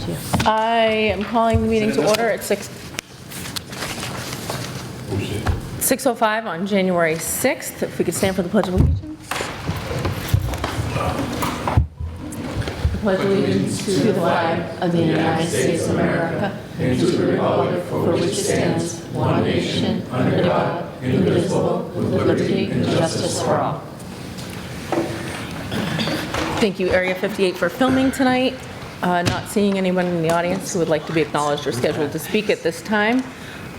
you. I am calling the meeting to order at 6:05 on January 6th. If we could stand for the Pledge of Allegiance. I pledge allegiance to the flag of the United States of America and to the republic for which it stands, one nation, under God, indivisible, with liberty and justice for all. Thank you, Area 58, for filming tonight. Not seeing anyone in the audience who would like to be acknowledged or scheduled to speak at this time.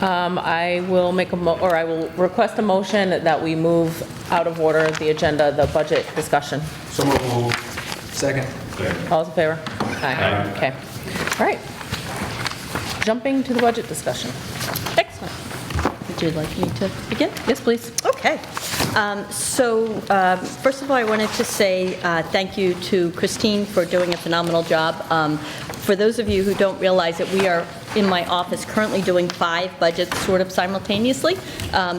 I will request a motion that we move out of order the agenda, the budget discussion. So moved. Second. All in favor? Aye. Okay. All right. Jumping to the budget discussion. Excellent. Would you like me to begin? Yes, please. Okay. First of all, I wanted to say thank you to Christine for doing a phenomenal job. For those of you who don't realize it, we are in my office currently doing 5 budgets sort of simultaneously,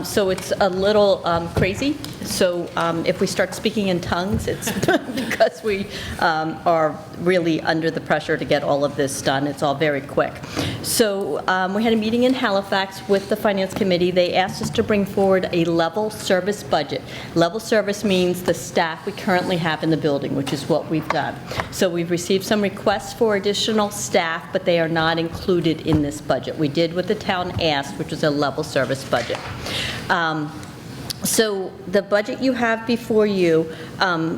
so it's a little crazy. So if we start speaking in tongues, it's because we are really under the pressure to get all of this done. It's all very quick. So we had a meeting in Halifax with the Finance Committee. They asked us to bring forward a level service budget. Level service means the staff we currently have in the building, which is what we've done. So we've received some requests for additional staff, but they are not included in this budget. We did what the town asked, which was a level service budget. So the budget you have before you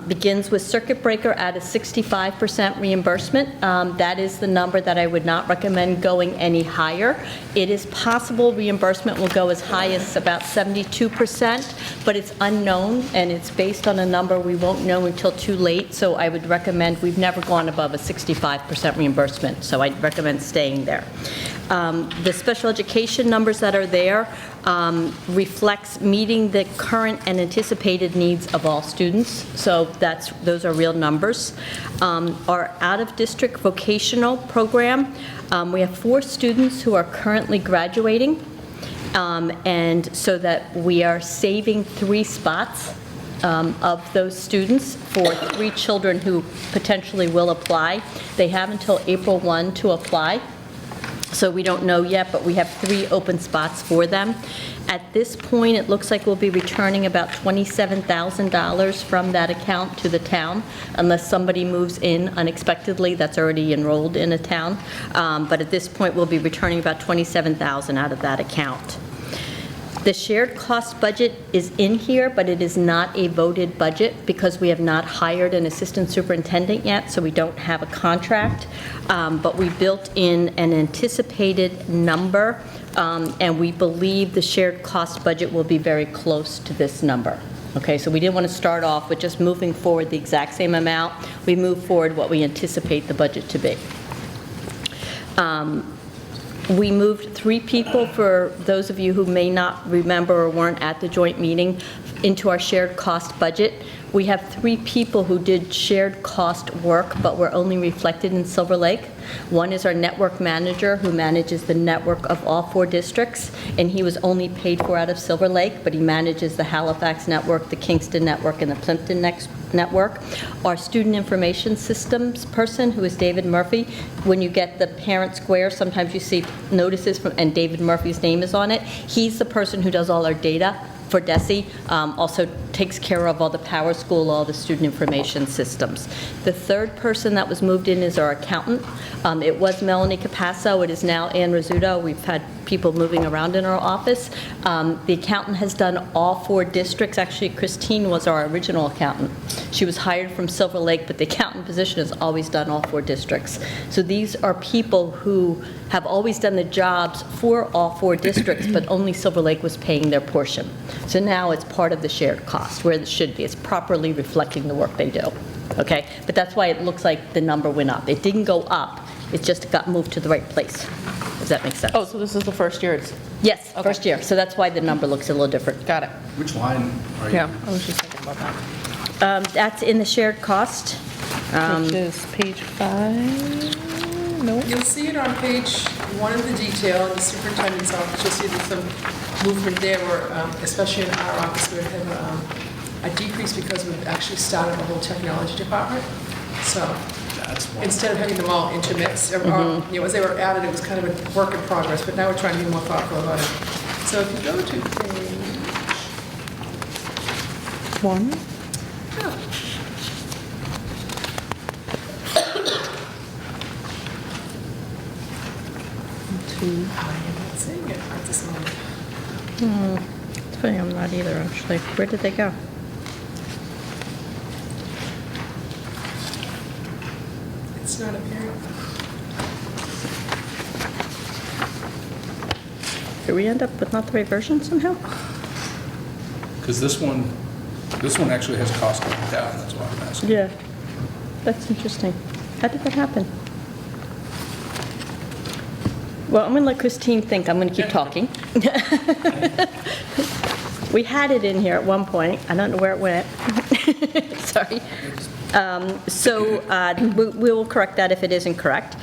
begins with circuit breaker at a 65% reimbursement. That is the number that I would not recommend going any higher. It is possible reimbursement will go as high as about 72%, but it's unknown and it's based on a number we won't know until too late. So I would recommend, we've never gone above a 65% reimbursement, so I'd recommend staying there. The special education numbers that are there reflects meeting the current and anticipated needs of all students. So those are real numbers. Our out-of-district vocational program, we have 4 students who are currently graduating, and so that we are saving 3 spots of those students for 3 children who potentially will apply. They have until April 1 to apply. So we don't know yet, but we have 3 open spots for them. At this point, it looks like we'll be returning about $27,000 from that account to the town, unless somebody moves in unexpectedly that's already enrolled in a town. But at this point, we'll be returning about $27,000 out of that account. The shared cost budget is in here, but it is not a voted budget because we have not hired an assistant superintendent yet, so we don't have a contract. But we built in an anticipated number, and we believe the shared cost budget will be very close to this number. Okay, so we didn't want to start off with just moving forward the exact same amount. We move forward what we anticipate the budget to be. We moved 3 people, for those of you who may not remember or weren't at the joint meeting, into our shared cost budget. We have 3 people who did shared cost work, but were only reflected in Silver Lake. One is our network manager, who manages the network of all 4 districts, and he was only paid for out of Silver Lake, but he manages the Halifax network, the Kingston network, and the Plimpton network. Our student information systems person, who is David Murphy. When you get the parent square, sometimes you see notices and David Murphy's name is on it. He's the person who does all our data for DESE, also takes care of all the Power School, all the student information systems. The 3rd person that was moved in is our accountant. It was Melanie Capasso. It is now Ann Rizzuto. We've had people moving around in our office. The accountant has done all 4 districts. Actually, Christine was our original accountant. She was hired from Silver Lake, but the accountant position has always done all 4 districts. So these are people who have always done the jobs for all 4 districts, but only Silver Lake was paying their portion. So now it's part of the shared cost, where it should be. It's properly reflecting the work they do. Okay? But that's why it looks like the number went up. It didn't go up. It just got moved to the right place. Does that make sense? Oh, so this is the first year it's... Yes, Okay. first year. So that's why the number looks a little different. Got it. Which line are you? Yeah, I was just thinking about that. That's in the shared cost. Which is page 5. No. You'll see it on page 1 of the detail in the superintendent's office. You'll see there's some movement there, where, especially in our office, we have a decrease because we've actually started a whole technology department. So That's one. instead of having them all intermixed, or, you know, as they were added, it was kind of a work in progress, but now we're trying to be more thoughtful about it. So if you go to page, One. oh, Two. I am not seeing it at this moment. It's funny, I'm not either, actually. Where did they go? It's not appearing. Did we end up with not the right version somehow? Because this one actually has cost going down, that's why I'm asking. Yeah. That's interesting. How did that happen? Well, I'm going to let Christine think. I'm going to keep talking. We had it in here at one point. I don't know where it went. Sorry. We will correct that if it isn't correct.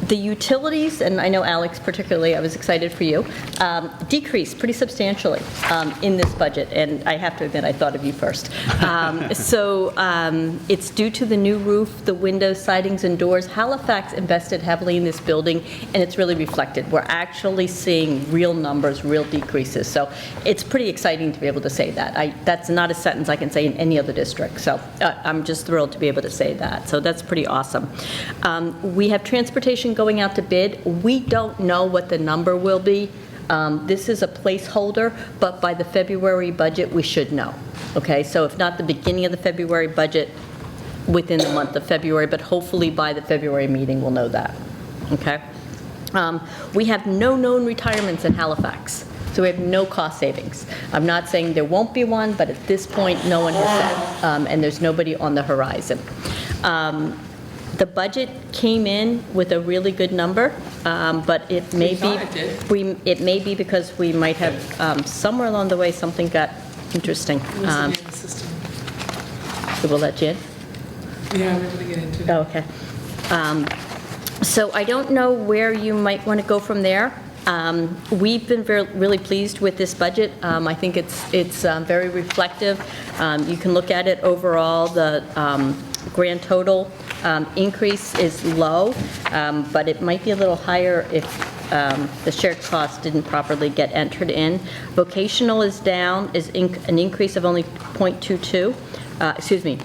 The utilities, and I know Alex particularly, I was excited for you, decreased pretty substantially in this budget, and I have to admit, I thought of you first. It's due to the new roof, the windows, sidings, and doors. Halifax invested heavily in this building, and it's really reflected. We're actually seeing real numbers, real decreases, so it's pretty exciting to be able to say that. That's not a sentence I can say in any other district, so I'm just thrilled to be able to say that, so that's pretty awesome. We have transportation going out to bid. We don't know what the number will be. This is a placeholder, but by the February budget, we should know. Okay, so if not the beginning of the February budget, within the month of February, but hopefully by the February meeting, we'll know that. Okay? We have no known retirements in Halifax, so we have no cost savings. I'm not saying there won't be one, but at this point, no one has said, and there's nobody on the horizon. The budget came in with a really good number, but it may thought it did. it may be because we might have, somewhere along the way, something got interesting. It must be in the system. Will that Jan? Yeah, we're going to get into it. Oh, okay. So I don't know where you might want to go from there. We've been really pleased with this budget. I think it's very reflective. You can look at it overall. The grand total increase is low, but it might be a little higher if the shared cost didn't properly get entered in. Vocational is down, an increase of only 0.22.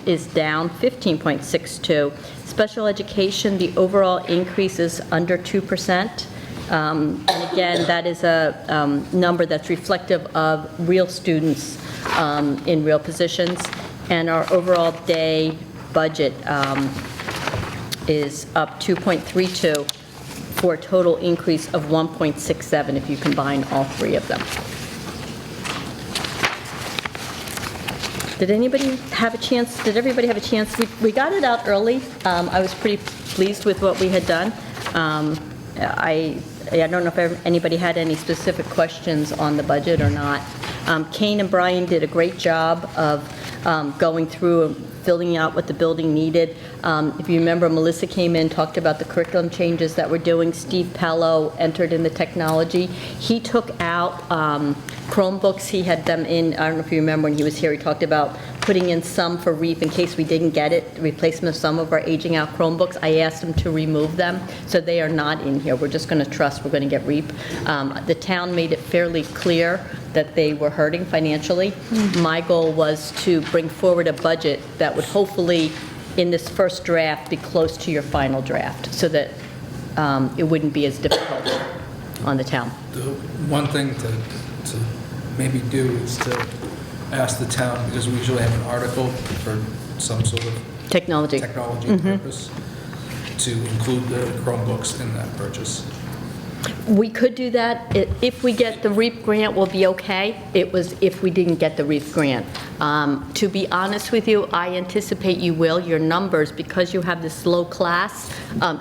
Is down 15.62. Special education, the overall increase is under 2%. And again, that is a number that's reflective of real students in real positions. And our overall day budget is up 2.32 for a total increase of 1.67 if you combine all three of them. Did everybody have a chance? We got it out early. I was pretty pleased with what we had done. I don't know if anybody had any specific questions on the budget or not. Kane and Brian did a great job of going through and filling out what the building needed. If you remember, Melissa came in, talked about the curriculum changes that we're doing. Steve Pello entered in the technology. He took out Chromebooks. He had them in, I don't know if you remember when he was here, he talked about putting in some for REAP in case we didn't get it, replacement of some of our aging out Chromebooks. I asked him to remove them, so they are not in here. We're just going to trust we're going to get REAP. The town made it fairly clear that they were hurting financially. My goal was to bring forward a budget that would hopefully, in this first draft, be close to your final draft, so that it wouldn't be as difficult on the town. The one thing to maybe do is to ask the town, because we usually have an article for some sort of Technology. purpose, to include the Chromebooks in that purchase. We could do that. If we get the REAP grant, we'll be okay. It was if we didn't get the REAP grant. To be honest with you, I anticipate you will. Your numbers, because you have this low class,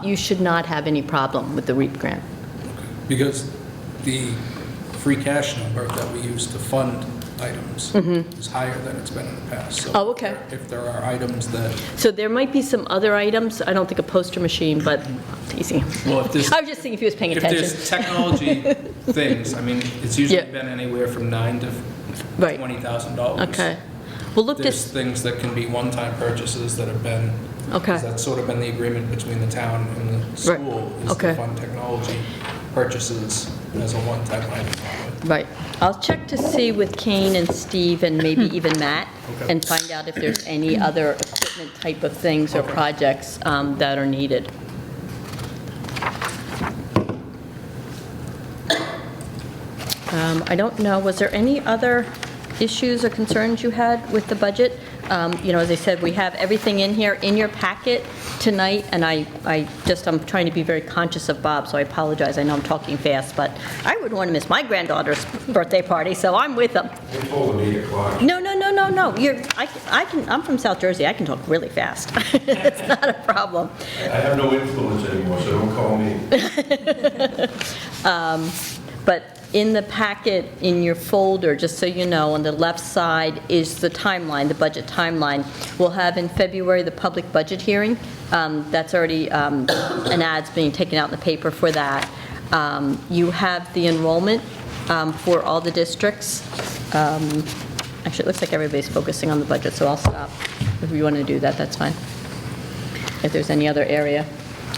you should not have any problem with the REAP grant. Because the free cash number that we use to fund items is higher than it's been in the past. So Oh, okay. if there are items that, So there might be some other items. I don't think a poster machine, but teasing. well, if there's, I was just thinking if he was paying if attention. there's technology things, I mean, it's usually Yeah. been anywhere from $9,000 to Right. $20,000. Okay. Well, look, There's this, things that can be one-time purchases that have been Okay. 'Cause that's sort of been the agreement between the town and the Right. school, is Okay. to fund technology purchases as a one-time item. Right. I'll check to see with Kane and Steve and maybe even Matt, Okay. and find out if there's any other equipment type of things or Okay. projects that are needed. I don't know, was there any other issues or concerns you had with the budget? As I said, we have everything in here, in your packet tonight, and I'm trying to be very conscious of Bob, so I apologize. I know I'm talking fast, but I wouldn't want to miss my granddaughter's birthday party, so I'm with them. They told me 8 o'clock. No. I'm from South Jersey. I can talk really fast. It's not a problem. I have no influence anymore, so don't call me. But in the packet, in your folder, just so you know, on the left side is the timeline, the budget timeline. We'll have in February the public budget hearing. That's already, an ad's being taken out in the paper for that. You have the enrollment for all the districts. Actually, it looks like everybody's focusing on the budget, so I'll stop. If you want to do that, that's fine. If there's any other area.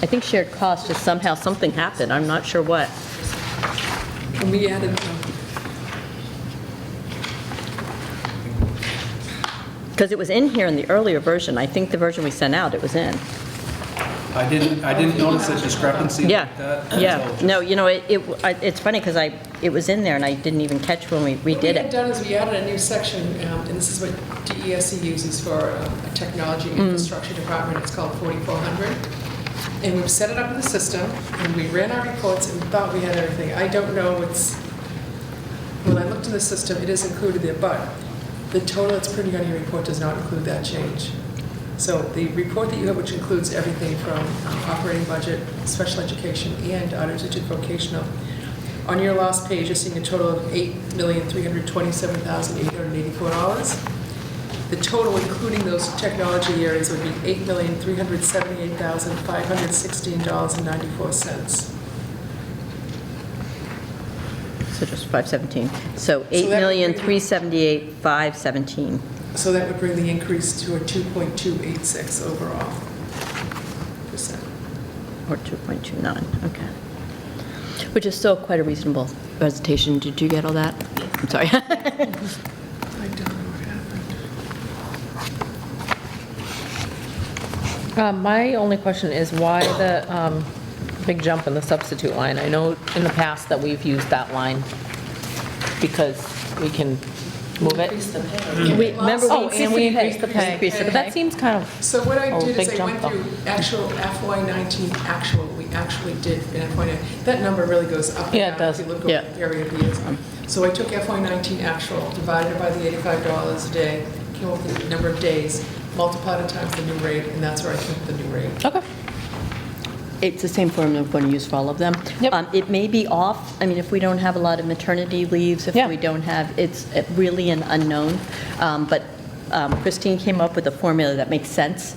I think shared cost, just somehow something happened. I'm not sure what. And we added, Because it was in here in the earlier version. I think the version we sent out, it was in. I didn't notice a discrepancy like that. Yeah, until just- no, it's funny because it was in there and I didn't even catch when we what we redid had it. done is we added a new section, and this is what DESE uses for a technology infrastructure department. It's called 4400. And we've set it up in the system, and we ran our reports and thought we had everything. I don't know when I looked in the system, it is included there, but the total that's printed on your report does not include that change. So the report that you have, which includes everything from operating budget, special education, and auto-teacher vocational, on your last page, you're seeing a total of $8,327,884. The total, including those technology areas, would be $8,378,516.94. So just 517. So 8,378,517. So that would bring the increase to a 2.286 overall percent. Or 2.29, okay. Which is still quite a reasonable presentation. Did you get all that? I'm sorry. I don't know what happened. My only question is why the big jump in the substitute line? I know in the past that we've used that line because we can move it. Remember Oh, and we increased the pay. Increased the But that pay. seems kind of, So what I Oh, did is big I went jump through actual FY19 actual, we actually did in FY19. That number really goes up and Yeah, it down does. if you look Yeah. over the area of years. So I took FY19 actual, divided it by the $85 a day, came up with the number of days, multiplied it times the new rate, and that's where I took the new rate. okay. It's the same formula we're going to use for all of them. Yep. It may be off, I mean, if we don't have a lot of maternity leaves, if Yeah. we don't have, it's really an unknown. But Christine came up with a formula that makes sense.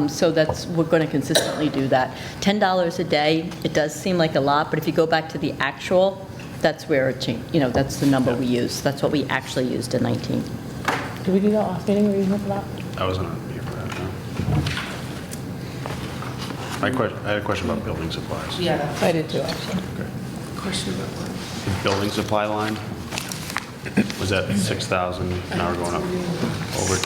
So we're going to consistently do that. $10 a day, it does seem like a lot, but if you go back to the actual, that's where it changed, that's the number we use. That's what we actually used in 19. Did we do that last meeting? Were you here for that? I wasn't here for that, no. I had a question about building supplies. Yeah. I did too, actually. Question about what? The building supply line, was that 6,000, now we're going up over?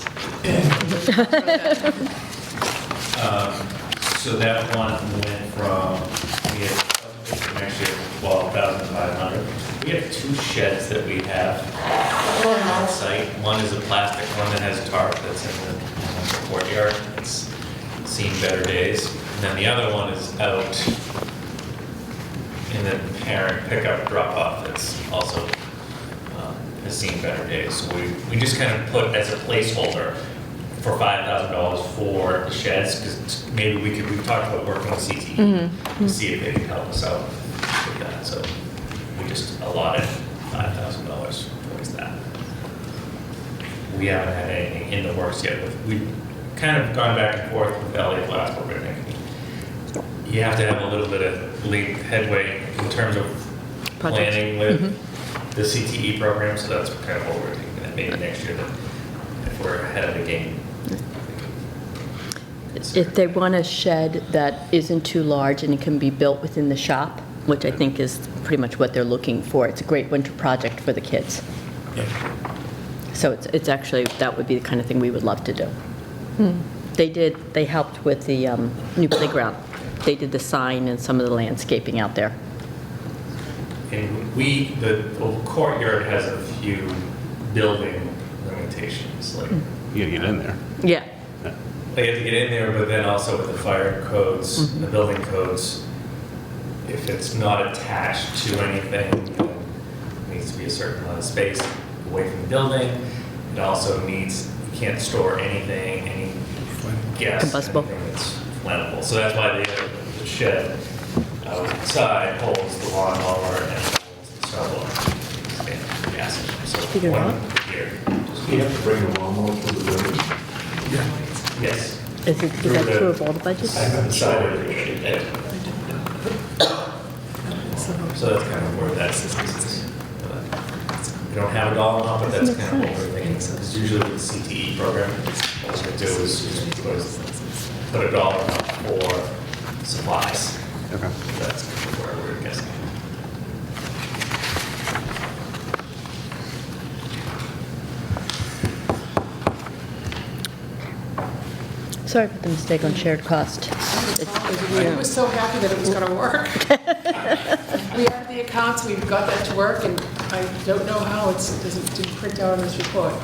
So that one went from, we had, next year, 12,500. We have 2 sheds that we have on site. One is a plastic one that has tarp that's in the courtyard. It's seen better days. And then the other one is out in the parent pickup drop-off that's also has seen better days. So we just kind of put as a placeholder for $5,000 for the sheds, because maybe we've talked about working with CTE to see if they can help us out with that. So we just allotted $5,000 towards that. We haven't had anything in the works yet. We've kind of gone back and forth with Elliot Glassberg, I think. You have to have a little bit of headway in terms of Projects. planning with the CTE program, so that's kind of what we're thinking, that maybe next year, that if we're ahead of the game. If they want a shed that isn't too large and it can be built within the shop, which I think is pretty much what they're looking for, it's a great winter project for the kids. So it's actually, that would be the kind of thing we would love to do. They helped with the new playground. They did the sign and some of the landscaping out there. And the courtyard has a few building limitations, like You gotta get in there. Yeah. they have to get in there, but then also with the fire codes, the building codes, if it's not attached to anything, then it needs to be a certain amount of space away from the building. It also needs, you can't store anything, any gas, Combustible. anything that's flammable. So that's why the shed outside holds the lawnmower and holds the snowblower and gas. So Figure it one out. here. You have to bring the lawnmower to the building. Yes. Is that true of all the budgets? I haven't decided yet. So that's kind of where that system is. We don't have a dollar amount, but that's kind of what we're thinking. Because usually with the CTE program, what we do is put a dollar amount for supplies. Okay. That's kind of where we're guessing. Sorry for the mistake on shared cost. I was so happy that it was going to work. We have the accounts, we've got that to work, and I don't know how it didn't print out on this report.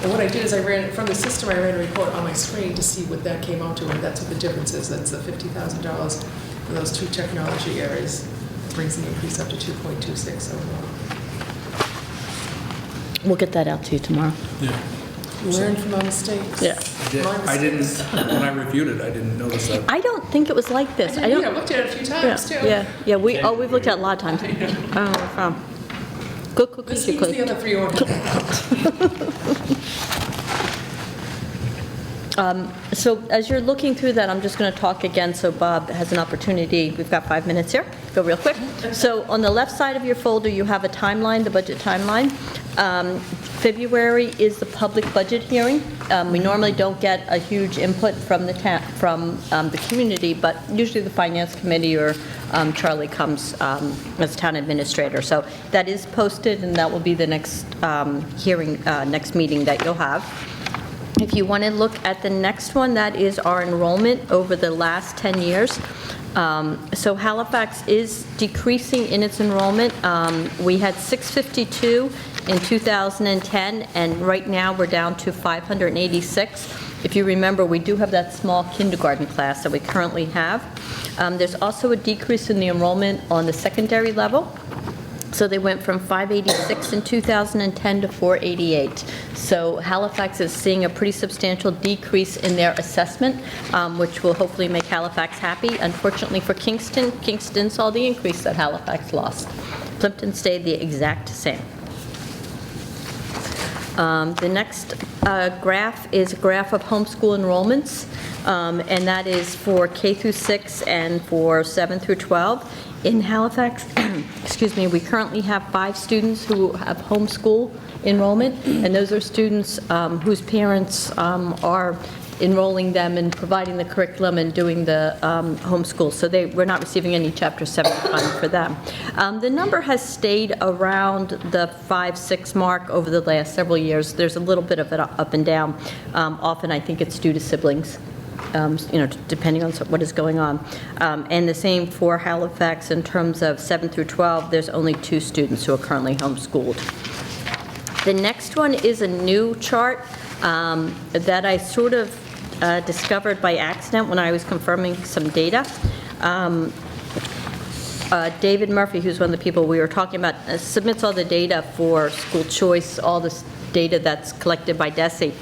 And what I did is I ran, from the system, I ran a report on my screen to see what that came out to, and that's what the difference is. That's the $50,000 for those two technology areas. Brings the increase up to 2.26 overall. We'll get that out to you tomorrow. Yeah. Learn from our mistakes. Yeah. I didn't, when I reviewed it, I didn't notice that. I don't think it was like this. I I don't. looked at it a few times, too. Yeah. We've looked at it a lot of times. I don't know where from. Good cookies, This you needs the could. other three orders. So as you're looking through that, I'm just going to talk again so Bob has an opportunity. We've got 5 minutes here. Go real quick. So on the left side of your folder, you have a timeline, the budget timeline. February is the public budget hearing. We normally don't get a huge input from the community, but usually the finance committee or Charlie comes as town administrator. So that is posted, and that will be the next hearing, next meeting that you'll have. If you want to look at the next one, that is our enrollment over the last 10 years. So Halifax is decreasing in its enrollment. We had 652 in 2010, and right now we're down to 586. If you remember, we do have that small kindergarten class that we currently have. There's also a decrease in the enrollment on the secondary level. So they went from 586 in 2010 to 488. So Halifax is seeing a pretty substantial decrease in their assessment, which will hopefully make Halifax happy. Unfortunately for Kingston, Kingston saw the increase that Halifax lost. Plimpton stayed the exact same. The next graph is a graph of homeschool enrollments, and that is for K through 6 and for 7 through 12. In Halifax, excuse me, we currently have 5 students who have homeschool enrollment, and those are students whose parents are enrolling them and providing the curriculum and doing the homeschool. So we're not receiving any Chapter 7 funding for them. The number has stayed around the 5-6 mark over the last several years. There's a little bit of it up and down. Often I think it's due to siblings. Depending on what is going on. And the same for Halifax in terms of 7 through 12, there's only 2 students who are currently homeschooled. The next one is a new chart that I sort of discovered by accident when I was confirming some data. David Murphy, who's one of the people we were talking about, submits all the data for school choice, all this data that's collected by DESE.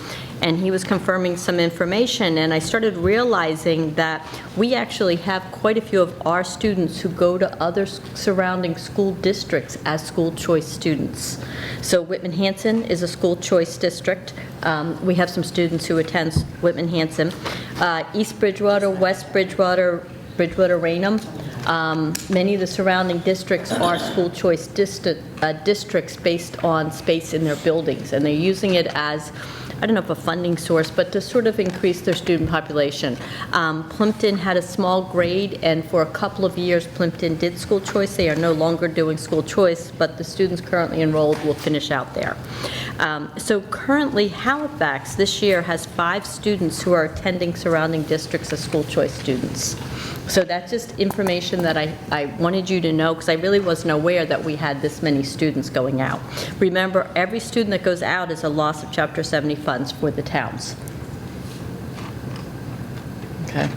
And he was confirming some information, and I started realizing that we actually have quite a few of our students who go to other surrounding school districts as school choice students. So Whitman-Hanson is a school choice district. We have some students who attend Whitman-Hanson. East Bridgewater, West Bridgewater, Bridgewater-Raynham. Many of the surrounding districts are school choice districts based on space in their buildings, and they're using it as I don't know if a funding source, but to sort of increase their student population. Plimpton had a small grade, and for a couple of years, Plimpton did school choice. They are no longer doing school choice, but the students currently enrolled will finish out there. So currently, Halifax this year has 5 students who are attending surrounding districts as school choice students. So that's just information that I wanted you to know, because I really wasn't aware that we had this many students going out. Remember, every student that goes out is a loss of Chapter 70 funds for the towns. Okay.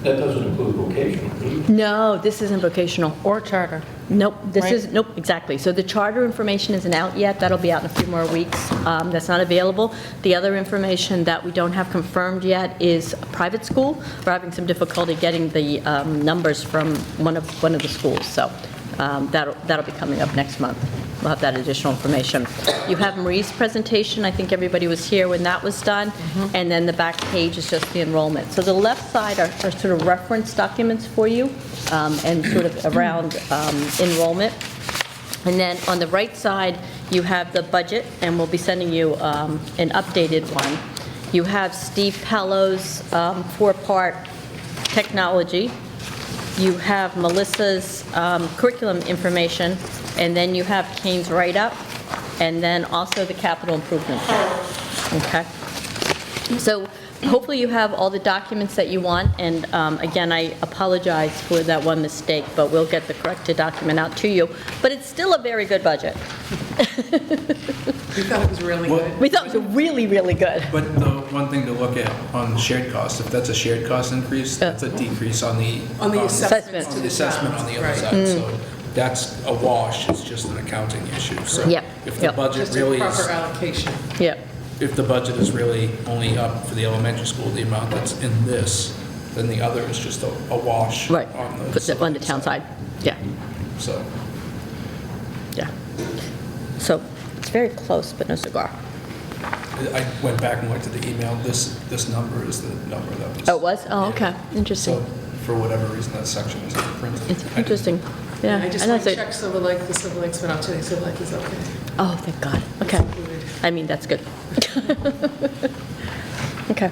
That doesn't include vocational, does it? No, this isn't vocational. Or charter. Nope, this Right. is, nope, exactly. So the charter information isn't out yet. That'll be out in a few more weeks. That's not available. The other information that we don't have confirmed yet is a private school. We're having some difficulty getting the numbers from one of the schools, so that'll be coming up next month. We'll have that additional information. You have Marie's presentation. I think everybody was here when that was done. And then the back page is just the enrollment. So the left side are sort of reference documents for you, and sort of around enrollment. And then on the right side, you have the budget, and we'll be sending you an updated one. You have Steve Pello's 4-part technology. You have Melissa's curriculum information, and then you have Kane's write-up, and then also the capital improvement plan. Okay? So hopefully you have all the documents that you want, and again, I apologize for that one mistake, but we'll get the corrected document out to you. But it's still a very good budget. We thought it was really good. We thought it was really, really good. But the one thing to look at on shared costs, if that's a shared cost increase, that's a decrease on the. On the Assessment. assessments On to the the assessment on the other Right. side, so that's a wash, it's just an accounting issue. So Yep, if the yep. budget Just a really proper is, allocation. Yeah, if the budget is really only up for the elementary school, the amount that's in this, then the other is just a wash. right. On Put that on the town side. Yeah, So, yeah. So it's very close, but no cigar. I went back and looked at the email, this number is the number that was. Oh, it was? Oh, okay. Interesting. So, for whatever reason, that section is not printed. It's I didn't- interesting. Yeah. I just know want to it's a- check Silver Lake, the Silver Lakes went out today, Silver Lake is okay. Oh, thank God. Okay. Included. I mean, that's good. Okay.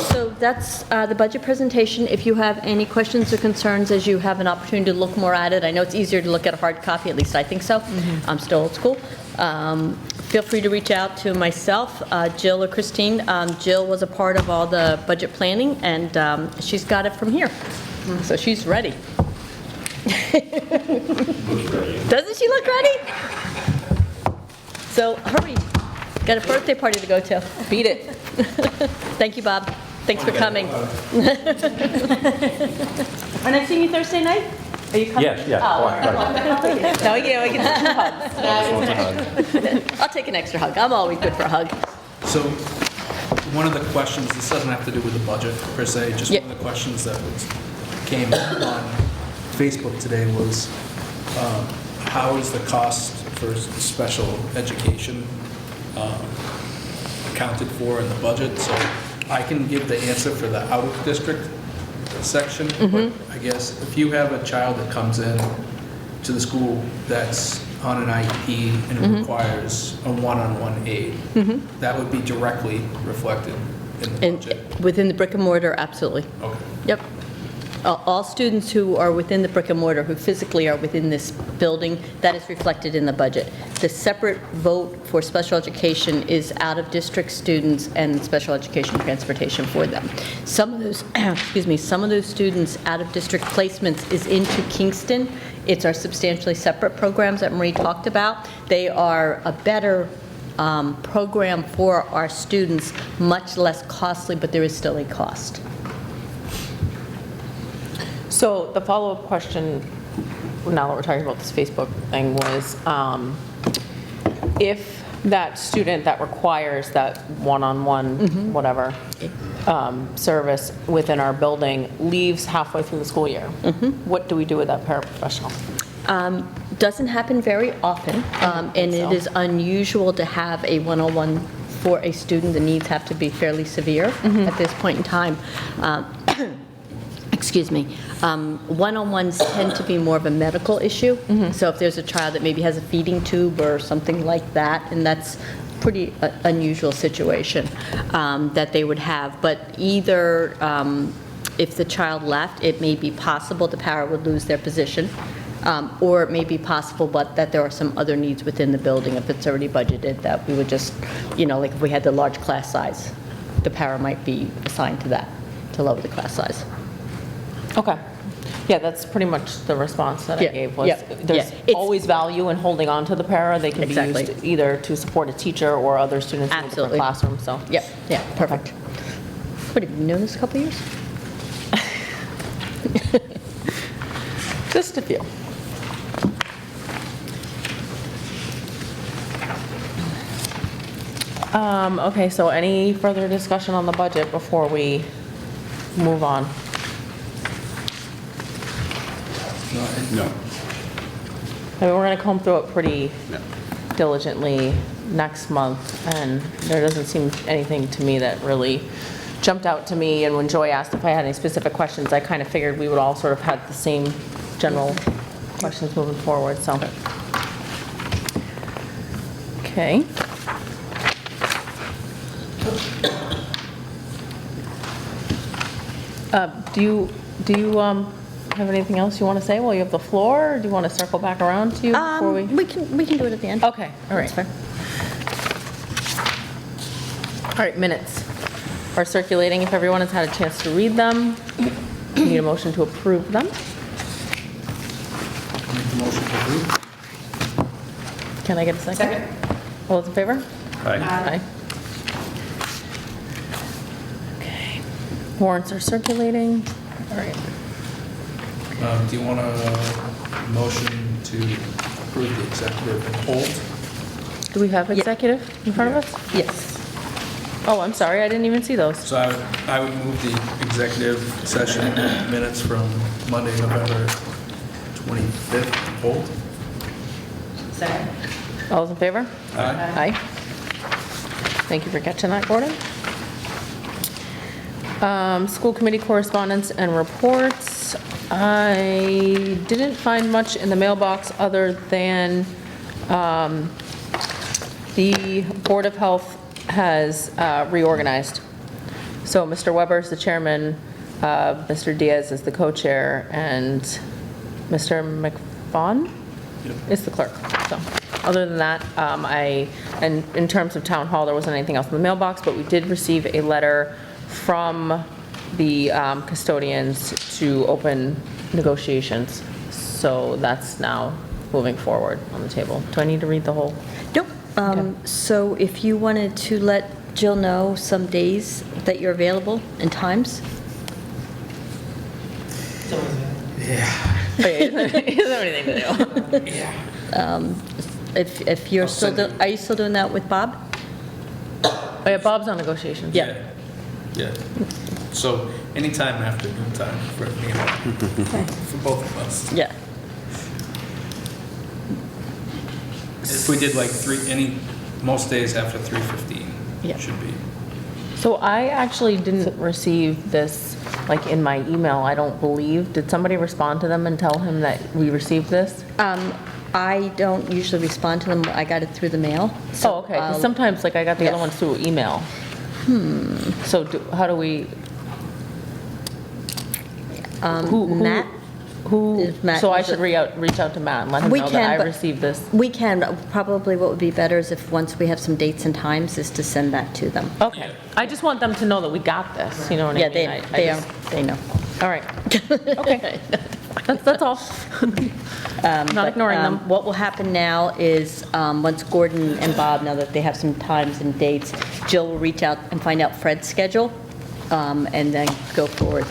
So that's the budget presentation. If you have any questions or concerns as you have an opportunity to look more at it, I know it's easier to look at a hard copy, at least I think so. I'm still old school. Feel free to reach out to myself, Jill or Christine. Jill was a part of all the budget planning, and she's got it from here. So she's ready. Doesn't she look ready? So hurry, got a birthday party to go to. Beat it. Thank you, Bob. Thanks for coming. Are I seeing you Thursday night? Are you coming? Yes, yeah. Oh, Oh, I- no, we can do 2 hugs. I'll take an extra hug. I'm always good for a hug. So, one of the questions, this doesn't have to do with the budget per se, just Yep. one of the questions that came on Facebook today was, how is the cost for special education accounted for in the budget? So I can give the answer for the out-of-district section, but I guess if you have a child that comes in to the school that's on an IEP and it requires a one-on-one aid, that would be directly reflected in the And budget. within the brick and mortar, absolutely. Okay. Yep. All students who are within the brick and mortar, who physically are within this building, that is reflected in the budget. The separate vote for special education is out-of-district students and special education transportation for them. Some of those, excuse me, some of those students' out-of-district placements is into Kingston. It's our substantially separate programs that Marie talked about. They are a better program for our students, much less costly, but there is still a cost. So the follow-up question, now that we're talking about this Facebook thing, was if that student that requires that one-on-one, whatever, service within our building leaves halfway through the school year, what do we do with that paraprofessional? Doesn't happen very often, and it is unusual to have a one-on-one for a student. The needs have to be fairly severe at this point in time. Excuse me. One-on-ones tend to be more of a medical issue. So if there's a child that maybe has a feeding tube or something like that, and that's pretty unusual situation that they would have. But either, if the child left, it may be possible the para would lose their position, or it may be possible, but that there are some other needs within the building, if it's already budgeted, that we would just, like if we had the large class size, the para might be assigned to that, to lower the class size. Okay. Yeah, that's pretty much the response that I Yeah, gave was, yeah, there's yeah. It's- always value in holding on to the para. They can be Exactly. used either to support a teacher or other students in a different Absolutely. classroom, so. Yeah, yeah, perfect. What, have you known this a couple years? Just a few. Okay, so any further discussion on the budget before we move on? No. I mean, we're gonna comb through it pretty No. diligently next month, and there doesn't seem anything to me that really jumped out to me. And when Joy asked if I had any specific questions, I kind of figured we would all sort of have the same general questions moving forward, so. Okay. Do you have anything else you want to say while you have the floor, or do you want to circle back around to you before we? We can do it at the end. Okay, all right. That's fine. All right, minutes are circulating. If everyone has had a chance to read them, we need a motion to approve them. Make the motion to approve. Can I get a second? Second. All those in favor? Aye. Aye. Okay. Warrants are circulating. All right. Do you want a motion to approve the executive and hold? Do we have executive in front of us? Yes. Oh, I'm sorry, I didn't even see those. So I would move the executive session minutes from Monday, November 25th, hold. Second. All those in favor? Aye. Aye. Thank you for catching that, Gordon. School committee correspondence and reports. I didn't find much in the mailbox other than the Board of Health has reorganized. So Mr. Weber is the chairman, Mr. Diaz is the co-chair, and Mr. McFawn is the clerk. So, other than that, and in terms of town hall, there wasn't anything else in the mailbox, but we did receive a letter from the custodians to open negotiations. So that's now moving forward on the table. Do I need to read the whole? Nope. So if you wanted to let Jill know some days that you're available and times. He doesn't have anything to do. If you're still, are you still doing that with Bob? Oh yeah, Bob's on negotiations. Yeah. Yeah. So anytime after noon time for me, for both of us. Yeah. If we did like most days after 3:15, Yeah. should be. So I actually didn't receive this, like, in my email, I don't believe. Did somebody respond to them and tell him that we received this? I don't usually respond to them. I got it through the mail. So Oh, okay, 'cause I'll- sometimes, like, I got the yeah. other ones through email. So how do we? Matt? Who, Is Matt- so I is should it- reach out to Matt and let him We know can, that I but- received this? We can, probably what would be better is if, once we have some dates and times, is to send that to them. Okay, I just want them to know that we got this, you know what I Yeah, mean? they know. All right, okay. That's all. Not But, ignoring them. What will happen now is, once Gordon and Bob, now that they have some times and dates, Jill will reach out and find out Fred's schedule, and then go forward.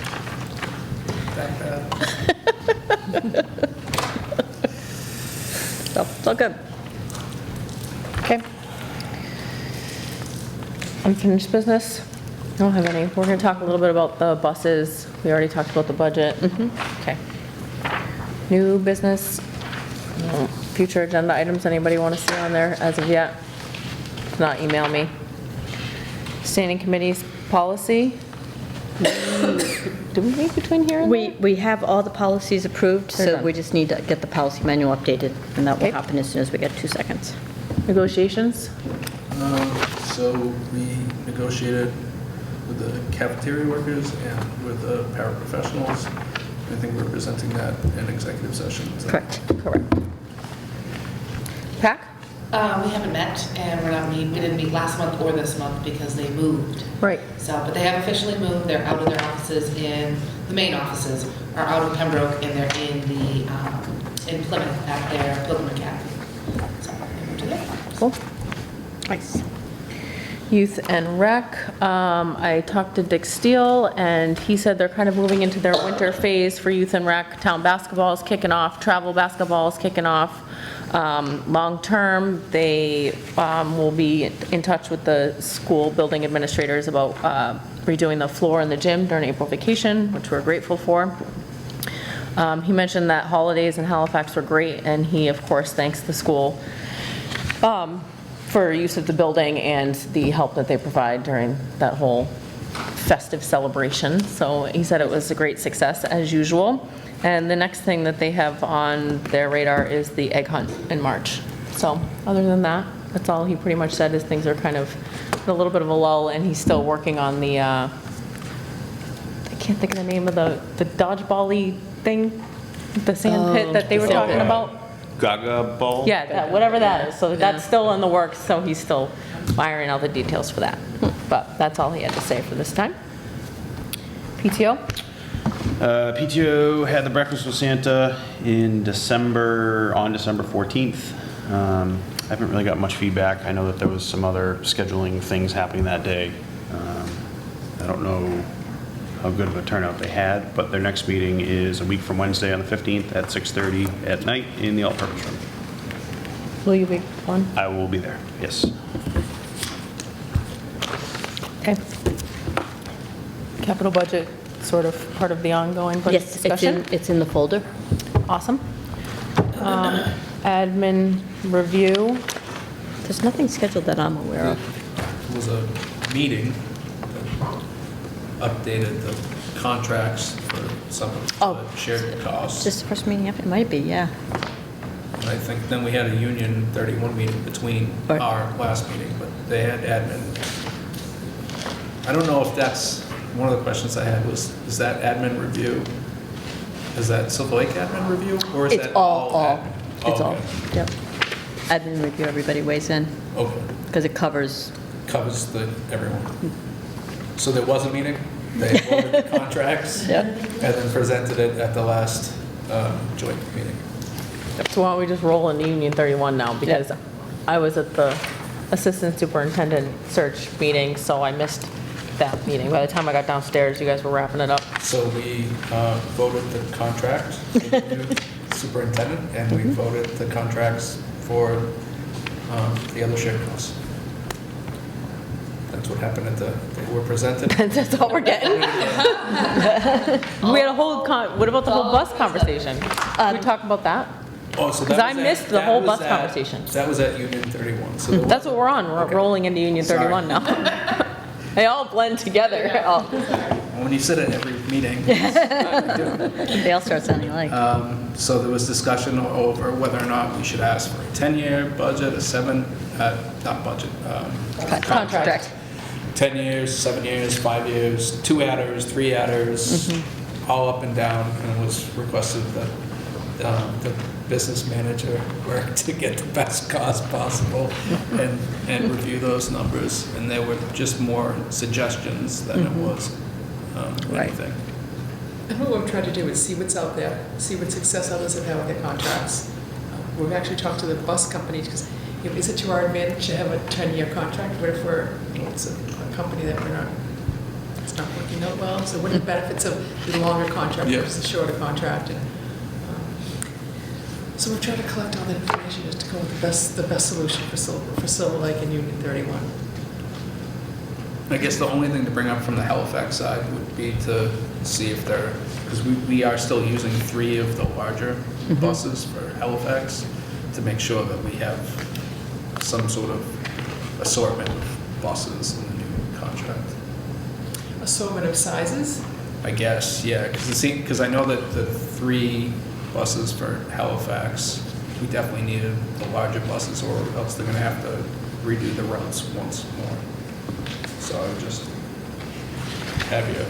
That bad. So, it's all good. Okay. Unfinished business? I don't have any. We're going to talk a little bit about the buses. We already talked about the budget. Okay. New business, future agenda items, anybody want to see on there as of yet? If not, email me. Standing committees policy. Do we meet between here and there? We have all the policies approved, They're so done. we just need to get the policy manual updated, and that will Okay. happen as soon as we get 2 seconds. Negotiations? So we negotiated with the cafeteria workers and with the paraprofessionals. I think we're presenting that in executive session. Is that- Correct. Correct. PAC? We haven't met, and we didn't meet last month or this month because they moved. Right. So, but they have officially moved, they're out of their offices the main offices are out of Pembroke, and they're in Plymouth at their Pilgrim Academy. So, they moved to there. Cool. Nice. Youth and Rec, I talked to Dick Steele, and he said they're kind of moving into their winter phase for Youth and Rec. Town basketball is kicking off, travel basketball is kicking off. Long-term, they will be in touch with the school building administrators about redoing the floor in the gym during April vacation, which we're grateful for. He mentioned that holidays in Halifax were great, and he, of course, thanks the school for use of the building and the help that they provide during that whole festive celebration. So he said it was a great success as usual. And the next thing that they have on their radar is the egg hunt in March. So other than that, that's all he pretty much said, is things are kind of in a little bit of a lull, and he's still working on the, I can't think of the name of the dodgeball-y thing, the sand pit that they were talking about. Gaga ball? Yeah, whatever that is. So that's still in the works, so he's still ironing out the details for that. But that's all he had to say for this time. PTO? PTO had the breakfast with Santa on December 14th. I haven't really got much feedback. I know that there was some other scheduling things happening that day. I don't know how good of a turnout they had, but their next meeting is a week from Wednesday on the 15th at 6:30 at night in the all-purpose room. Will you be on? I will be there, yes. Okay. Capital budget, sort of part of the ongoing budget Yes, discussion? it's in the folder. Awesome. Admin review. There's nothing scheduled that I'm aware of. It was a meeting that updated the contracts for some of Oh. the shared costs. Just the first meeting after, it might be, yeah. And I think then we had a Union 31 meeting between Right. our last meeting, but they had admin. I don't know if that's, one of the questions I had was, is that admin review, is that Silver Lake admin review? Or is It's that all, admin? it's all, Okay. yep. Admin review, everybody weighs in, Okay, because it covers, covers everyone. So there was a meeting, they voted the contracts, Yep. and then presented it at the last joint meeting. So why don't we just roll into Union 31 now, because I was at the assistant superintendent search meeting, so I missed that meeting. By the time I got downstairs, you guys were wrapping it up. So we voted the contract for the new superintendent, and we voted the contracts for the other shared costs. That's what happened they were presented. That's all we're getting. We had a whole, what about the whole bus conversation? Can we talk about that? Oh, so that 'Cause I was missed the that whole was bus at- conversation. That was at Union 31. So there That's what was- we're on. We're Okay. rolling into Union 31 now. They all blend together. Oh. When you sit at every meeting. they all start sounding alike. So there was discussion over whether or not we should ask for a 10-year budget, not budget, Contract. 10 years, 7 years, 5 years, 2 adders, 3 adders, all up and down, and it was requested that the business manager work to get the best cost possible and review those numbers. And there were just more suggestions than it was anything. And what we've tried to do is see what's out there, see what success others have had with their contracts. We've actually talked to the bus companies, because is it to our advantage to have a 10-year contract? What if it's a company that it's not working out well? So what are the benefits of the longer contract Yeah. versus the shorter contract? And, so we're trying to collect all that information just to come up with the best solution for Silver Lake and Union 31. I guess the only thing to bring up from the Halifax side would be to see if because we are still using 3 of the larger buses for Halifax, to make sure that we have some sort of assortment of buses in the new contract. Assortment of sizes? I guess, yeah, because I know that the 3 buses for Halifax, we definitely needed the larger buses, or else they're gonna have to redo the routes once more. So I would just have you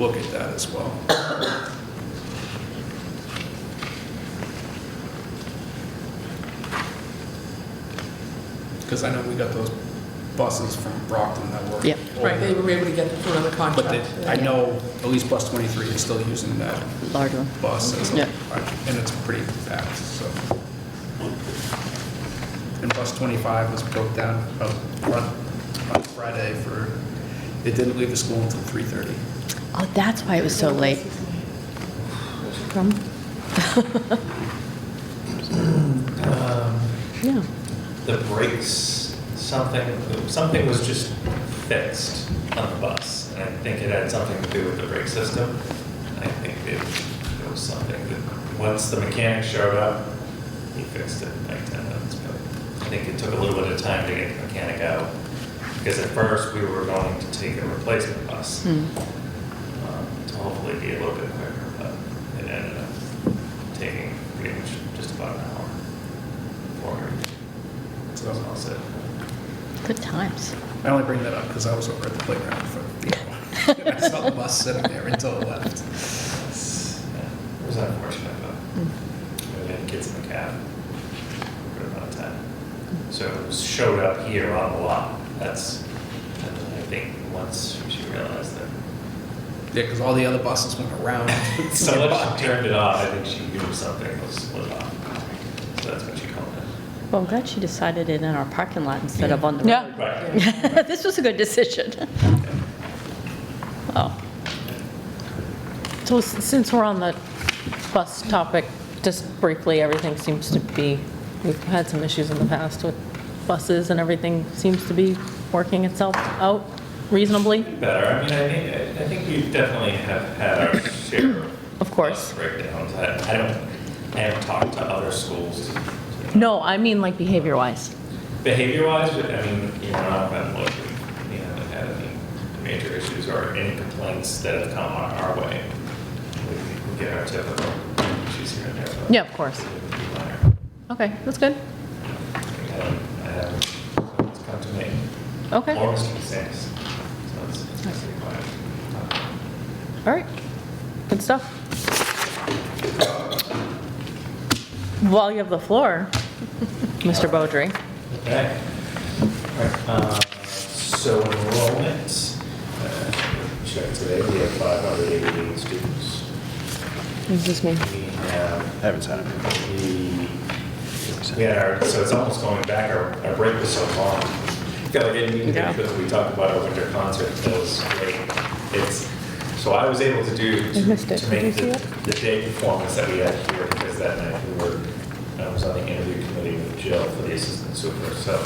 look at that as well. Because I know we got those buses from Brockton that were. Yep. Right, they were able to get through another But contract. I know at least bus 23 is still using that Large one. bus, as Yeah. and it's pretty packed, so. And bus 25 was broke down up front on Friday for, it didn't leave the school until 3:30. Oh, that's why it was so late. Yeah. The brakes, something was just fixed on the bus. And I think it had something to do with the brake system. I think it was something that, once the mechanic showed up, he fixed it in like 10 minutes. But I think it took a little bit of time to get the mechanic out. Because at first, we were going to take a replacement bus to hopefully be a little bit quicker, but it ended up taking pretty much just about an hour before we reached. So that was all set. Good times. I only bring that up because I was over at the playground for, and I saw the bus sitting there until it left. Yeah, it was unfortunate, but we had kids in the cab for a good amount of time. So it showed up here on the lot. That's, and then I think once she realized that Yeah, because all the other buses went around. so once she turned it off, I think she knew something was off. So that's what she called it. Well, I'm glad she decided it in our parking lot instead of on the road. Yeah. Right. This was a good decision. Oh, So since we're on the bus topic, just briefly, everything seems to be, we've had some issues in the past with buses and everything seems to be working itself out reasonably. Better. I mean, I think we definitely have had our share Of course. bus breakdowns. I haven't talked to other schools. No, I mean like behavior-wise. Behavior-wise, I mean, knock on wood, we haven't had any major issues or any complaints that have come our way. We get our typical issues here and there. but Yeah, of course. it would be minor. Okay, that's good. I haven't, so it's come to me. Okay, Or Mr. Sands. So it's pretty quiet. all right. Good stuff. While you have the floor, Mr. Beaudry. Okay. All right, so enrollment, check today, we have 588 students. Is this me? We have I haven't signed it. we had our, so it's almost going back, our break was so long. I feel like I didn't even Yeah. because we talked about our winter concert, that was great. So I was able to do, I missed it. to Did you make see it? the day performance that we had here, because that night I was on the interview committee with Jill for the assistant super, so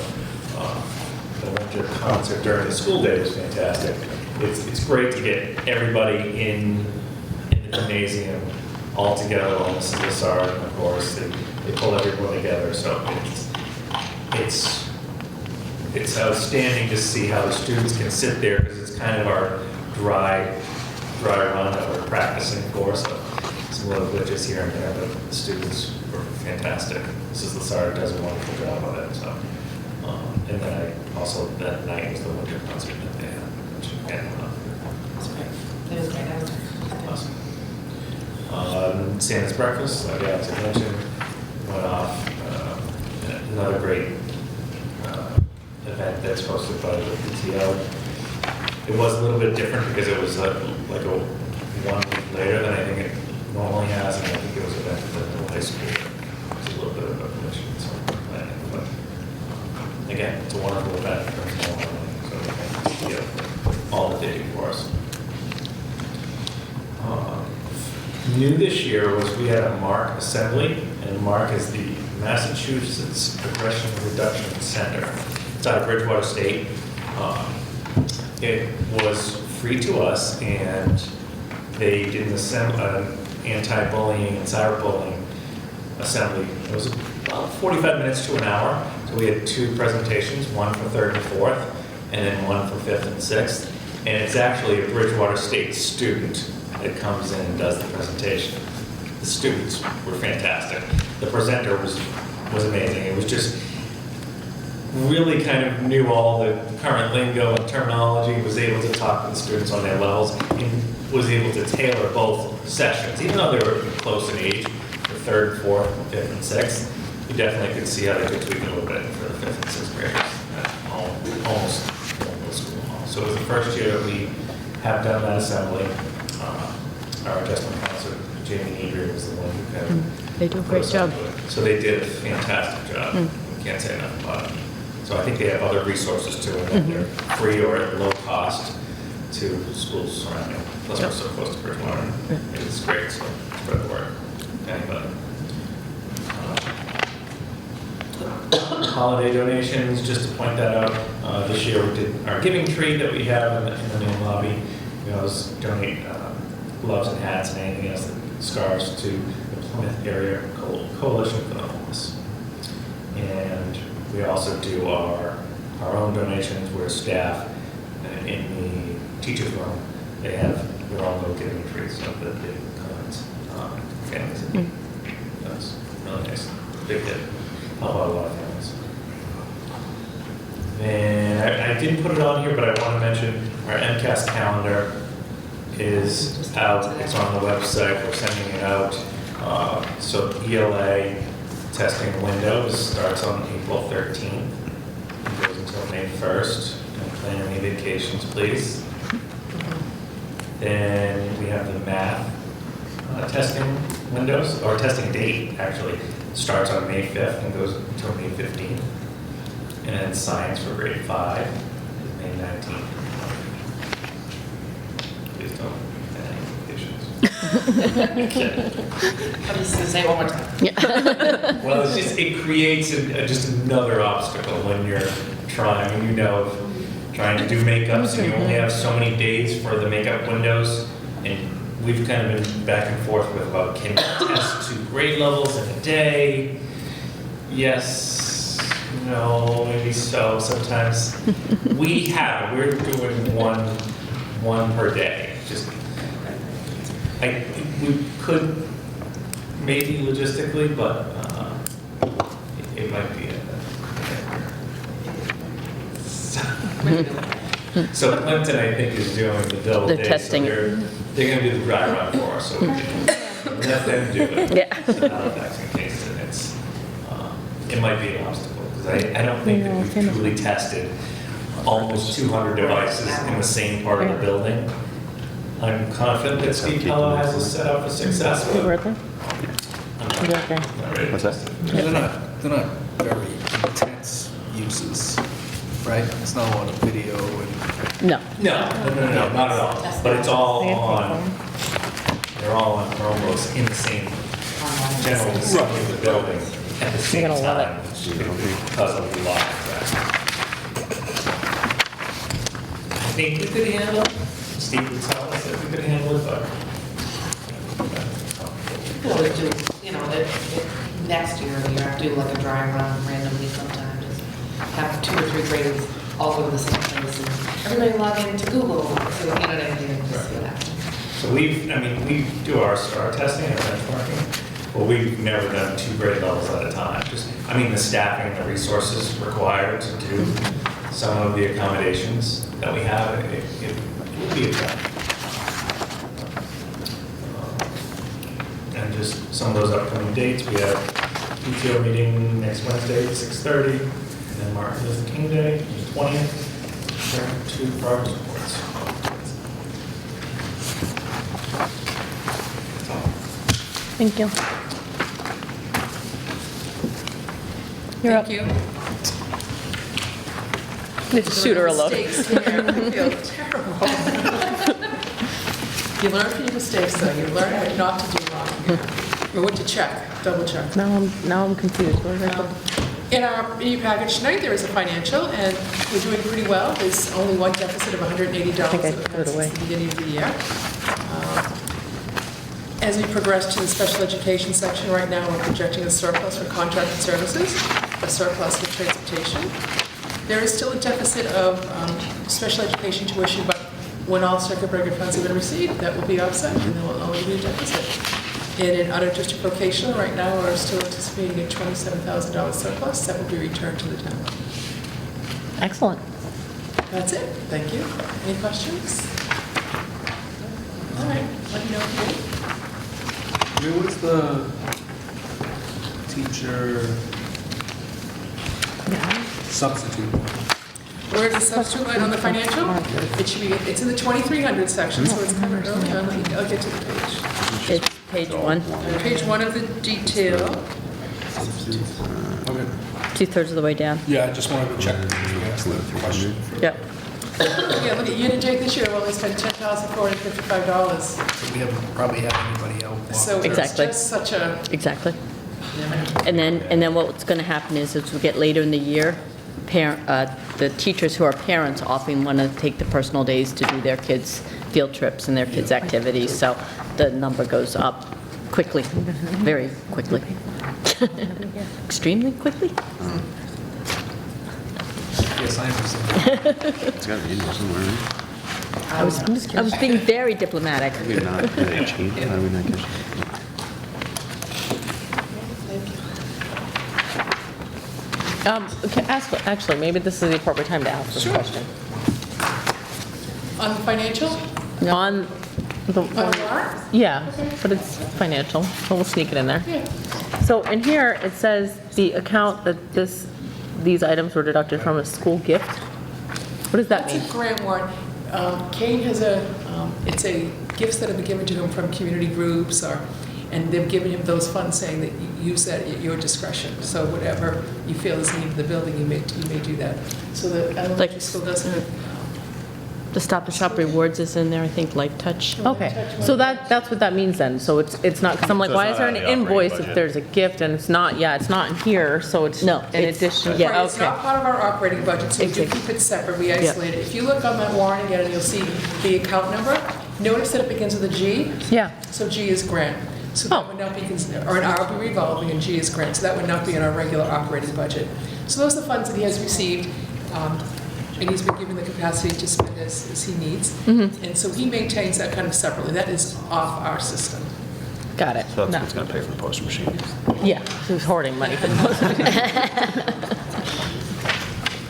the winter concert during the school day was fantastic. It's great to get everybody in the gymnasium all together, all this is the sergeant, of course, they pull everyone together, so it's outstanding to see how the students can sit there, because it's kind of our dry run that we're practicing for, so some little glitches here and there, but the students were fantastic. Mrs. Lassard does a wonderful job of it, so. And then that night was the winter concert that they had, which again, That's great. It was great. That was Santa's breakfast, like I mentioned, went off. Another great event that's hosted by the PTO. It was a little bit different because it was like a 1 week later than I think it normally has, and I think it was a event at the middle high school. It was a little bit of a collision, so planning, but again, it's a wonderful event for so thank you for all that they do for us. New this year was we had a MARC assembly, and MARC is the Massachusetts Aggression Reduction Center. It's out of Bridgewater State. It was free to us, and they did an anti-bullying and cyberbullying assembly. It was about 45 minutes to an hour. So we had 2 presentations, one for 3rd and 4th, and then one for 5th and 6th. And it's actually a Bridgewater State student that comes in and does the presentation. The students were fantastic. The presenter was amazing. It was just, really kind of knew all the current lingo and terminology, was able to talk to the students on their levels, and was able to tailor both sessions, even though they were close in age, the third, fourth, fifth, and sixth. You definitely could see how they could tweak it a little bit for the fifth and sixth graders, almost middle school. So it was the first year that we have done that assembly. Our adjustment counselor, Jamie Hebrew, was the one who kind of. They do a great job. So they did a fantastic job. Can't say enough about it. So I think they have other resources too, and they're free or at low cost to schools surrounding. Plus we're so close to Bridgewater. It's great, so spread the word. Anybody. Holiday donations, just to point that out, this year we did our giving tree that we have in the main lobby. We always donate gloves and hats and anything else, scarves to the Plymouth Area Coalition for the Homeless. And we also do our own donations where staff in the teacher's room, they have their own little giving trees so that they collect families in need. That's really nice. Big hit. Help out a lot of families. And I didn't put it on here, but I want to mention our MCAS calendar is out. It's on the website. We're sending it out. So ELA testing windows starts on April 13th. It goes until May 1st. Don't plan any vacations, please. Then we have the math testing windows, or testing date actually, starts on May 5th and goes until May 15th. And then science for grade 5 is May 19th. Please don't plan any vacations. I'm just gonna say it one more time. Well, it's just, it creates just another obstacle when you're trying, trying to do makeup, so you only have so many days for the makeup windows. And we've kind of been back and forth with about, can you test 2 grade levels in a day? Yes, no, maybe so. Sometimes we have, we're doing one per day. Just, we could maybe logistically, but it might be so Clinton, I think, is doing the double The day. testing. So they're going to do the dry run for us, so we can let them do it. Yeah. So now if that's the case, then it might be an obstacle, because I don't think that we've truly tested almost 200 devices in the same part of the building. I'm confident that Steve Pello has us set up for success. But I'm not ready to What's that? test it. They're not very intense uses, right? It's not a lot of video and. No. No, not at all. But it's all on, they're all on Chromebooks in the same general vicinity of the building at the same You're gonna love time, because of the law. I think we could handle it. Steve would tell us that we could handle it, but. Well, they do, next year, or the year after, do like a dry run randomly sometimes. Just have 2 or 3 graders all go to the same place and everybody log into Google, so you know what I mean, just see what happens. So we do our STAR testing and benchmarking, but we've never done 2 grade levels at a time. The staffing and the resources required to do some of the accommodations that we have, it would be a challenge. And just some of those upcoming dates, we have PTO meeting next Wednesday at 6:30, and then Martin Luther King Day, the 20th, 2 progress reports. Thank you. You're up. Thank you. Need to shoot her a look. Mistakes here. I feel terrible. You learn from your mistakes, though. You learn what not to do wrong. Or what to check, double check. Now I'm confused. Where did I go? In your package tonight, there is a financial, and we're doing pretty well. There's only one deficit of $180 that I we've threw had it away. since the beginning of the year. As we progress to the special education section right now, we're projecting a surplus for contracted services, a surplus for transportation. There is still a deficit of special education tuition, but when all circuit breaker funds have been received, that will be offset, and there will only be a deficit. And in out-of-district vocational, right now, we're still anticipating a $27,000 surplus that will be returned to the town. Excellent. That's it. Thank you. Any questions? All right, let me know if you Where was the teacher substitute? Where's the substitute line on the financial? It should be, it's in the 2300 section, so it's kind of early on. I'll get to the page. It's page 1, Page 1 of the detail. Okay. 2/3 of the way down. Yeah, I just wanted to check if you asked the question. Yep. Yeah, look at year to date this year, well, they spent $10,455. So we haven't probably had anybody out. So it's Exactly. just such a, Exactly. And then what's going to happen is, as we get later in the year, the teachers who are parents often want to take the personal days to do their kids' field trips and their kids' activities, so the number goes up quickly, very quickly. Extremely quickly? Yes, I understand. It's got to be in there somewhere, right? I was being very diplomatic. Maybe not. Did they change it? I mean, I guess. Actually, maybe this is the appropriate time to ask this question. on the financial, On the, on the warrant? yeah, but it's financial, so we'll sneak it in there. Yeah. So in here, it says the account that these items were deducted from a school gift. What does that That's mean? a grant warrant. Kane has it's a gifts that have been given to him from community groups and they've given him those funds saying that you use that at your discretion. So whatever you feel is needed in the building, you may do that. So the elementary school doesn't. The Stop and Shop Rewards is in there, I think, Life Touch. Okay, so that's what that means then. So it's not, because I'm like, So it's why not is there out an of the operating invoice if budget? there's a gift and it's not in here, so it's No, in it's- addition. yeah. Right, it's not Okay, part of our operating budget, so we do Exactly. keep it separate, we isolate it. If you look on that warrant again, you'll see the account number. Notice that it begins with a G, yeah, so G is grant. So that Oh. would not be, or an R would be revolving and G is grant, so that would not be in our regular operating budget. So those are the funds that he has received, and he's been given the capacity to spend as he needs. And so he maintains that kind of separately, that is off our system. got it. So that's No. what's going to pay for the poster machine. Yeah, who's hoarding money for the most.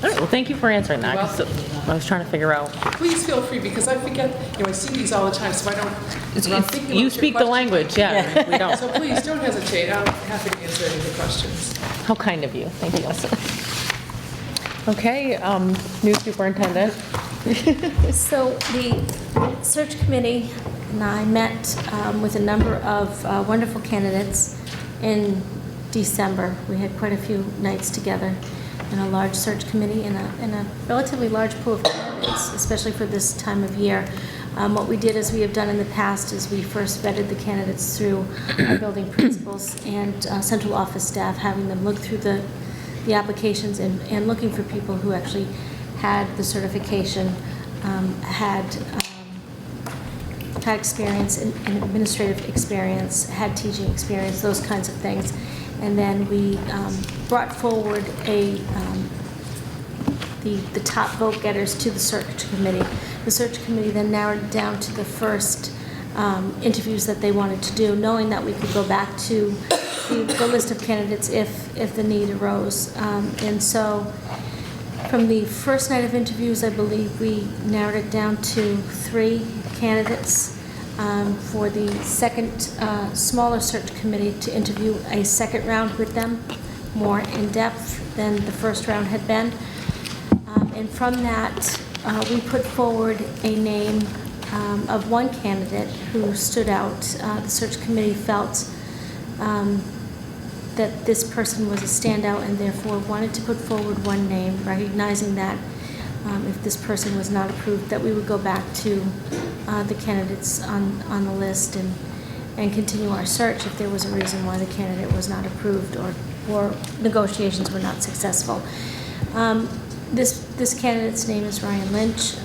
All right, well, thank you for answering that, 'cause I was trying to figure out. Please feel free, because I forget, I see these all the time, so I don't. when I'm thinking about You your speak the question- language, yeah, we don't. So please, don't hesitate, I'm happy to answer any of the questions. How kind of you, thank you. Okay, new superintendent. So the search committee and I met with a number of wonderful candidates in December. We had quite a few nights together in a large search committee and a relatively large pool of candidates, especially for this time of year. What we did, as we have done in the past, is we first vetted the candidates through our building principals and central office staff, having them look through the applications and looking for people who actually had the certification, had experience in administrative experience, had teaching experience, those kinds of things. And then we brought forward the top vote getters to the search committee. The search committee then narrowed it down to the first interviews that they wanted to do, knowing that we could go back to the list of candidates if the need arose. And so from the first night of interviews, I believe we narrowed it down to 3 candidates for the second smaller search committee to interview a second round with them, more in-depth than the first round had been. And from that, we put forward a name of one candidate who stood out. The search committee felt that this person was a standout and therefore wanted to put forward one name, recognizing that if this person was not approved, that we would go back to the candidates on the list and continue our search if there was a reason why the candidate was not approved or negotiations were not successful. This candidate's name is Ryan Lynch,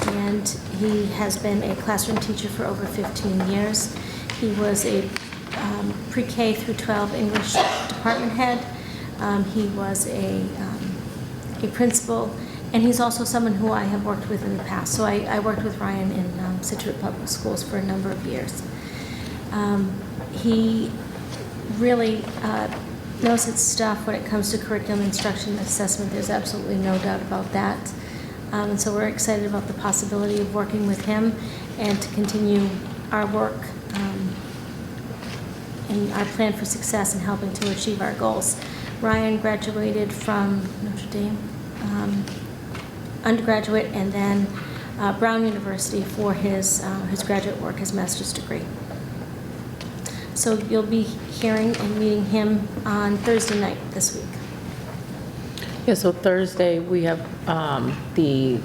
and he has been a classroom teacher for over 15 years. He was a pre-K through 12 English department head. He was a principal, and he's also someone who I have worked with in the past. So I worked with Ryan in Situate Public Schools for a number of years. He really knows its stuff when it comes to curriculum instruction and assessment. There's absolutely no doubt about that. And so we're excited about the possibility of working with him and to continue our work and our plan for success in helping to achieve our goals. Ryan graduated from Notre Dame undergraduate and then Brown University for his graduate work, his master's degree. So you'll be hearing and meeting him on Thursday night this week. Yeah, so Thursday, we have the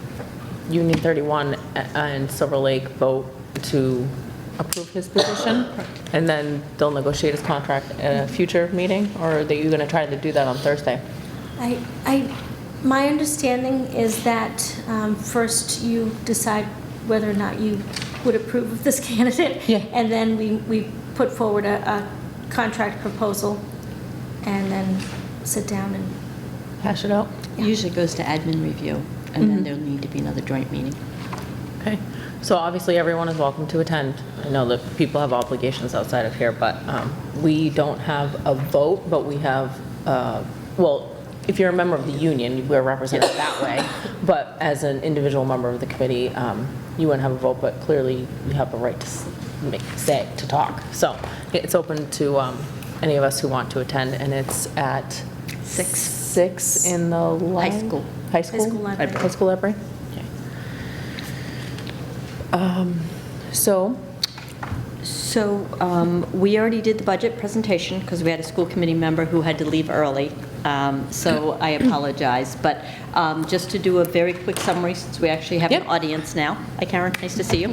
Union 31 and Silver Lake vote to approve his position, and then they'll negotiate his contract at a future meeting, or are you going to try to do that on Thursday? My understanding is that first you decide whether or not you would approve of this candidate, Yeah. and then we put forward a contract proposal, and then sit down and Hash it out? Usually goes to admin review, and then there'll need to be another joint meeting. Okay, so obviously everyone is welcome to attend. I know that people have obligations outside of here, but we don't have a vote, but we have, well, if you're a member of the union, we're represented that way, but as an individual member of the committee, you wouldn't have a vote, but clearly you have a right to say, to talk. So it's open to any of us who want to attend, and it's at 6 in the High school. High school? High school library. High school library? Okay. So we already did the budget presentation because we had a school committee member who had to leave early. So I apologize. But just to do a very quick summary, since we actually have an Yep. audience now. Hi, Karen. Nice to see you.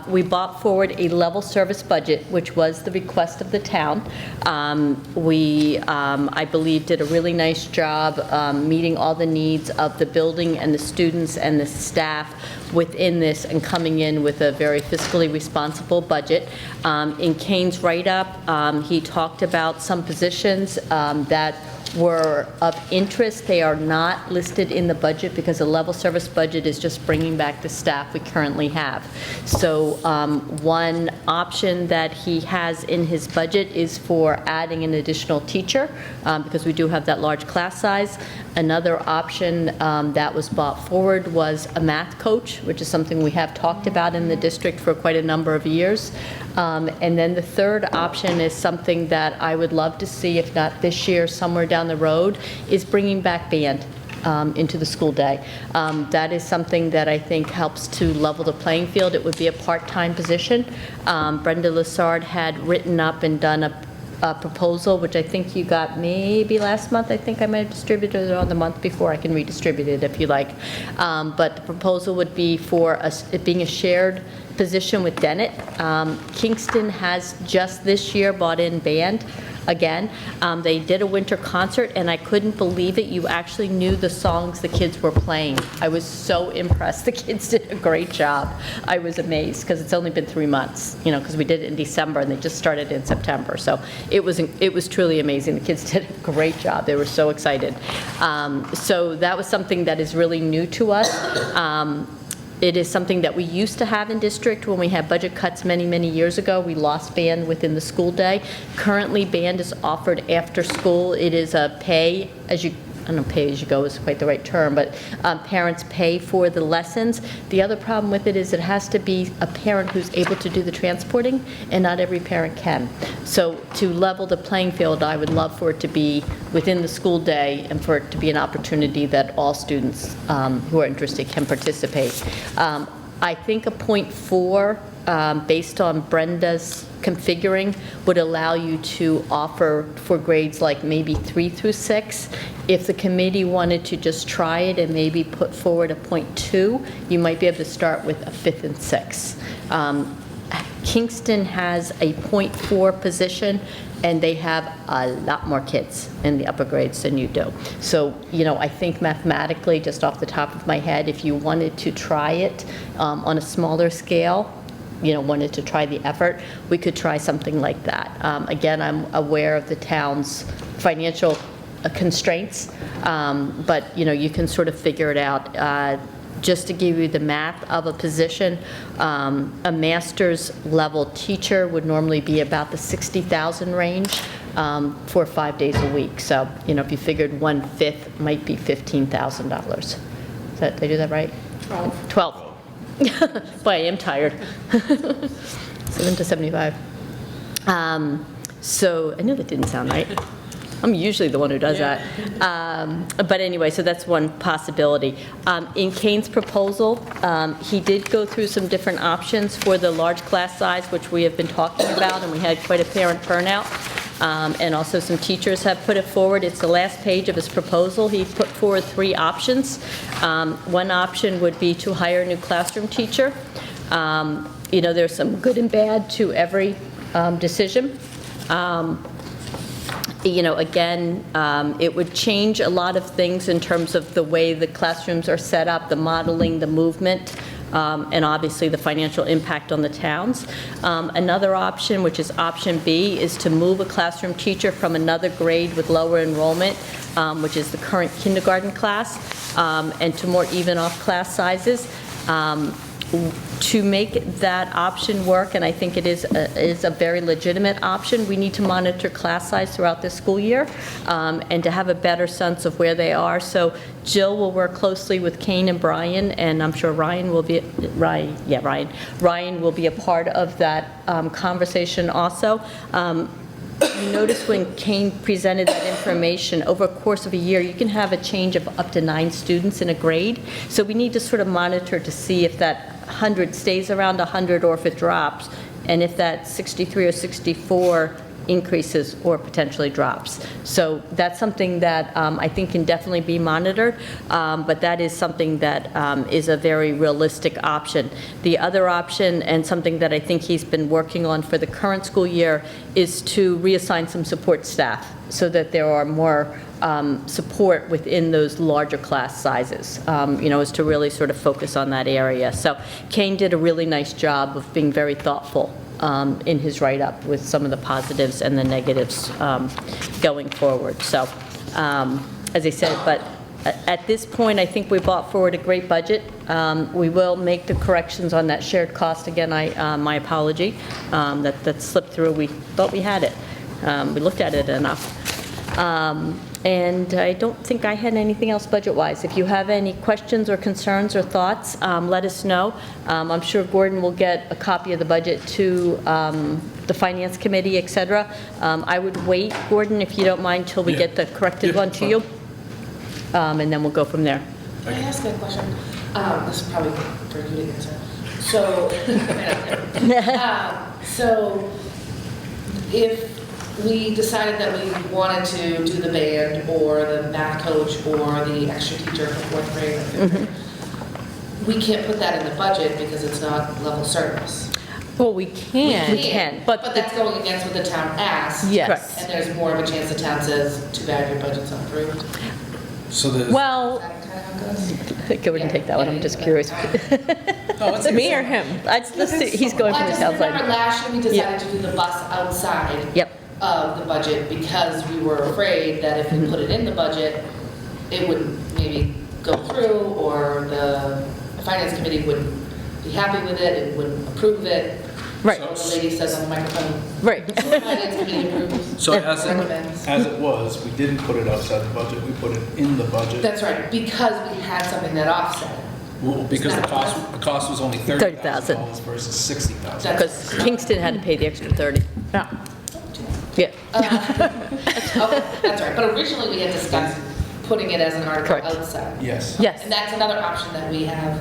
We brought forward a level service budget, which was the request of the town. I believe, did a really nice job meeting all the needs of the building and the students and the staff within this and coming in with a very fiscally responsible budget. In Kane's write-up, he talked about some positions that were of interest. They are not listed in the budget because the level service budget is just bringing back the staff we currently have. So one option that he has in his budget is for adding an additional teacher because we do have that large class size. Another option that was brought forward was a math coach, which is something we have talked about in the district for quite a number of years. And then the third option is something that I would love to see, if not this year, somewhere down the road, is bringing back band into the school day. That is something that I think helps to level the playing field. It would be a part-time position. Brenda Lessard had written up and done a proposal, which I think you got maybe last month. I think I might have distributed it on the month before. I can redistribute it if you like. But the proposal would be for it being a shared position with Dennett. Kingston has just this year brought in band again. They did a winter concert, and I couldn't believe it. You actually knew the songs the kids were playing. I was so impressed. The kids did a great job. I was amazed because it's only been 3 months, because we did it in December and they just started in September. So it was truly amazing. The kids did a great job. They were so excited. So that was something that is really new to us. It is something that we used to have in district when we had budget cuts many, many years ago. We lost band within the school day. Currently, band is offered after school. It is a pay as you, I don't know, pay as you go is quite the right term, but parents pay for the lessons. The other problem with it is it has to be a parent who's able to do the transporting, and not every parent can. So to level the playing field, I would love for it to be within the school day and for it to be an opportunity that all students who are interested can participate. I think a .4, based on Brenda's configuring, would allow you to offer for grades like maybe 3 through 6. If the committee wanted to just try it and maybe put forward a .2, you might be able to start with a 5th and 6th. Kingston has a .4 position, and they have a lot more kids in the upper grades than you do. So, I think mathematically, just off the top of my head, if you wanted to try it on a smaller scale, wanted to try the effort, we could try something like that. Again, I'm aware of the town's financial constraints, but, you can sort of figure it out. Just to give you the math of a position, a master's level teacher would normally be about the 60,000 range for 5 days a week. So, you know, if you figured 1/5 might be $15,000. Did I do that right? 12. Boy, I am tired. 7 to 75. So I knew that didn't sound right. I'm usually the one who does that. But anyway, so that's one possibility. In Kane's proposal, he did go through some different options for the large class size, which we have been talking about, and we had quite a parent turnout. And also some teachers have put it forward. It's the last page of his proposal. He put forward 3 options. One option would be to hire a new classroom teacher. You know, there's some good and bad to every decision. You know, again, it would change a lot of things in terms of the way the classrooms are set up, the modeling, the movement, and obviously the financial impact on the towns. Another option, which is option B, is to move a classroom teacher from another grade with lower enrollment, which is the current kindergarten class, and to more even off class sizes. To make that option work, and I think it is a very legitimate option, we need to monitor class size throughout this school year and to have a better sense of where they are. So Jill will work closely with Kane and Brian, and I'm sure Ryan will be a part of that conversation also. You notice when Kane presented that information, over a course of a year, you can have a change of up to 9 students in a grade. So we need to sort of monitor to see if that 100 stays around 100 or if it drops, and if that 63 or 64 increases or potentially drops. So that's something that I think can definitely be monitored, but that is something that is a very realistic option. The other option, and something that I think he's been working on for the current school year, is to reassign some support staff so that there are more support within those larger class sizes, you know, is to really sort of focus on that area. So Kane did a really nice job of being very thoughtful in his write-up with some of the positives and the negatives going forward. So, as I said, but at this point, I think we brought forward a great budget. We will make the corrections on that shared cost. Again, my apology, that slipped through. We thought we had it. We looked at it enough. And I don't think I had anything else budget-wise. If you have any questions or concerns or thoughts, let us know. I'm sure Gordon will get a copy of the budget to the Finance Committee, et cetera. I would wait, Gordon, if you don't mind, till we get the corrected one to you, and then we'll go from there. Can I ask a question? This is probably for you to answer. So, so if we decided that we wanted to do the band or the math coach or the extra teacher for 4th grade and 5th grade, we can't put that in the budget because it's not level service. Well, we can. We can. But that's going against what the town asked. Yes. Correct. And there's more of a chance the town says, too bad your budget's not approved. So the, Well, Is that kind of how it goes? Go ahead and take that one, I'm just curious. no, it's me or him? Let's see, he's going Well, from I the just south remember side. last year we decided to do the bus outside Yep. of the budget because we were afraid that if we put it in the budget, it wouldn't maybe go through, or the finance committee wouldn't be happy with it and wouldn't approve it. Right. So the lady says on the microphone, Right. the finance committee approves. so Recommends. as it was, we didn't put it outside the budget, we put it in the budget. That's right, because we had something that offset it. Well, because the cost was only $30,000 $30,000 versus $60,000. Because Kingston had to pay the extra 30. Yeah. Yeah. Oh, that's right, but originally we had discussed putting it as an article Correct. outside. Yes. Yes. And that's another option that we have.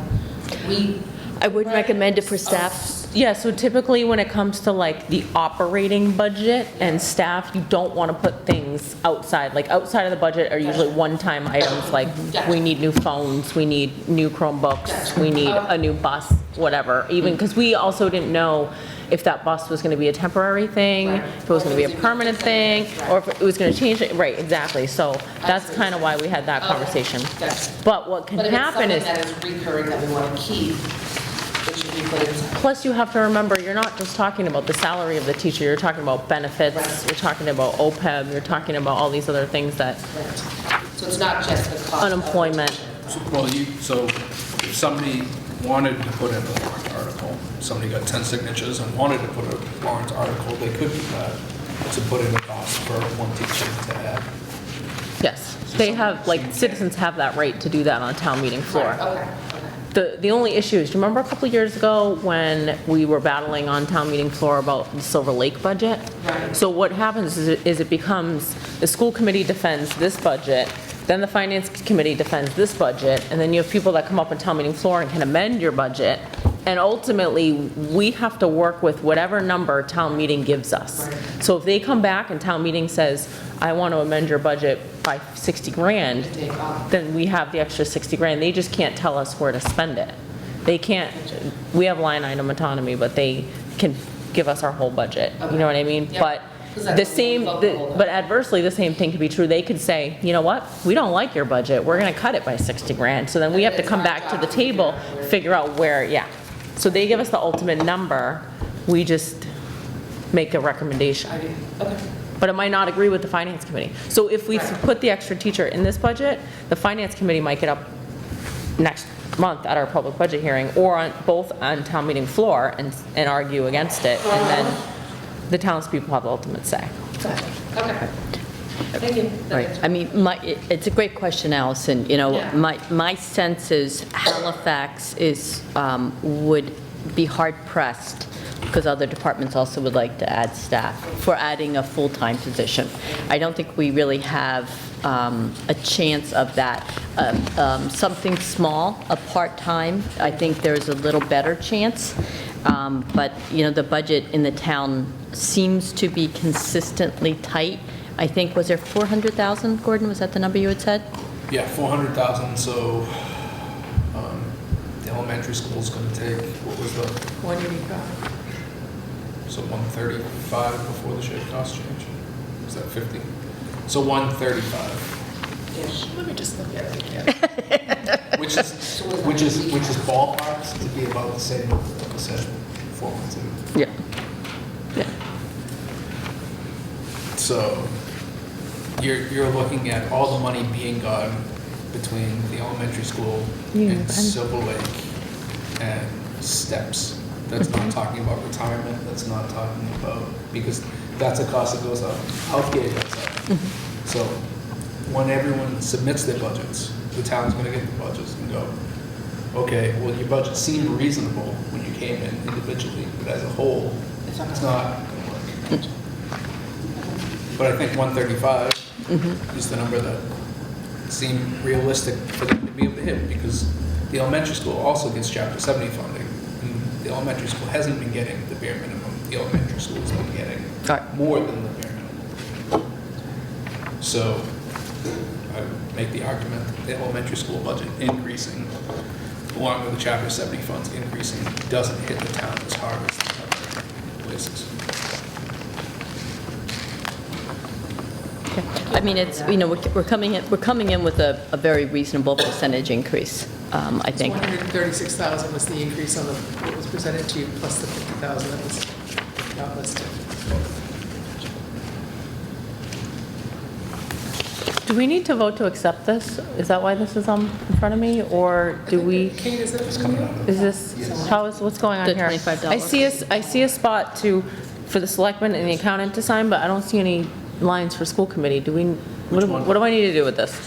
I would recommend it for staff. Yeah, so typically when it comes to like the operating budget and staff, you don't want to put things outside. Like outside of the budget are usually one-time items, like we need new phones, we need new Chromebooks, we need a new bus, whatever. Even, because we also didn't know if that bus was going to be a temporary thing, if it was going to be a permanent thing, or if it was going to change it. Right, exactly. So that's kind of why we had that conversation. Gotcha. But what can But if it's happen something is, that is recurring that we want to keep, it should be put inside. plus you have to remember, you're not just talking about the salary of the teacher, you're talking about benefits, Right. you're talking about OPEB, you're talking about all these other things that, Right. So it's not just the cost of the unemployment. teacher. So if somebody wanted to put in a warrant article, somebody got 10 signatures and wanted to put a warrant article, they could do that to put in a cost for one teacher to add. Yes, they have, like, citizens have that right to do that on a town meeting floor. Okay, okay. The only issue is, do you remember a couple of years ago when we were battling on town meeting floor about the Silver Lake budget? Right. So what happens is it becomes, the school committee defends this budget, then the finance committee defends this budget, and then you have people that come up on town meeting floor and can amend your budget, and ultimately, we have to work with whatever number town meeting gives us. Right. So if they come back and town meeting says, I want to amend your budget by 60 grand, Take off. then we have the extra 60 grand. They just can't tell us where to spend it. They can't, we have line item autonomy, but they can give us our whole budget. You know what I mean? Yep. But 'Cause that's the same, what we vote for. but adversely, the same thing could be true. They could say, you know what? We don't like your budget. We're going to cut it by 60 grand. So then we have to It's come our back to job the to table, figure out where- figure out where, yeah. So they give us the ultimate number. We just make a recommendation. I do, okay. But it might not agree with the finance committee. So if we Right. put the extra teacher in this budget, the finance committee might get up next month at our public budget hearing, or on, both on town meeting floor and argue against it, and then the townspeople have the ultimate say. Okay. Thank you. Right, I mean, it's a great question, Allison. You know, Yeah. my sense is Halifax would be hard pressed, because other departments also would like to add staff, for adding a full-time position. I don't think we really have a chance of that. Something small, a part-time, I think there's a little better chance. But, you know, the budget in the town seems to be consistently tight. I think, was there 400,000, Gordon? Was that the number you had said? Yeah, 400,000, so the elementary school's gonna take, what was the, 185. so 135 before the shared cost change? Is that 50? So 135, Let me just look at it again. which is ballpark to be about the same as the session 412. Yeah. So you're looking at all the money being gone between the elementary school and Silver Lake and steps. That's not talking about retirement, that's not talking about, because that's a cost that goes up. Healthcare goes up. So when everyone submits their budgets, the town's gonna get the budgets and go, okay, well, your budget seemed reasonable when you came in individually, but as a whole, it's not gonna work. But I think 135 is the number that seemed realistic for them to be able to hit, because the elementary school also gets Chapter 70 funding. And the elementary school hasn't been getting the bare minimum. The elementary school has been getting Right. more than the bare minimum. So I would make the argument that the elementary school budget increasing, along with the Chapter 70 funds increasing, doesn't hit the town as hard as the other places. I mean, it's, you know, we're coming in with a very reasonable percentage increase, I think. 136,000 was the increase on what was presented to you, plus the 50,000 that was not listed. Do we need to vote to accept this? Is that why this is in front of me, or do we? Kate, is that Is this, what's going on The here? $25. I see a spot for the selectman and the accountant to sign, but I don't see any lines for school committee. What do I need to do with this?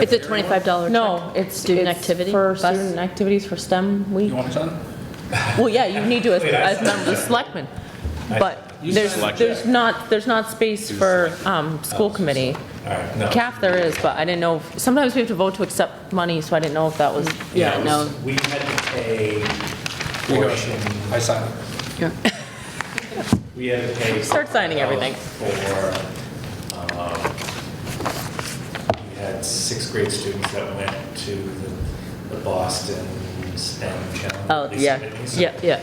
It's a $25 check. No, it's Student it's activity for bus? student activities for STEM week. You want to sign? Well, yeah, you need to as Wait, I as member of the selectmen, but You there's select there's not space for school committee. All right, no. CAF there is, but I didn't know, sometimes we have to vote to accept money, so I didn't know if that was, Yeah, no. We had to pay You go. portion, I sign it. we had to pay. Start signing everything. We had 6th grade students that went to the Boston STEM Challenge. Oh, They yeah, submitted some- yeah.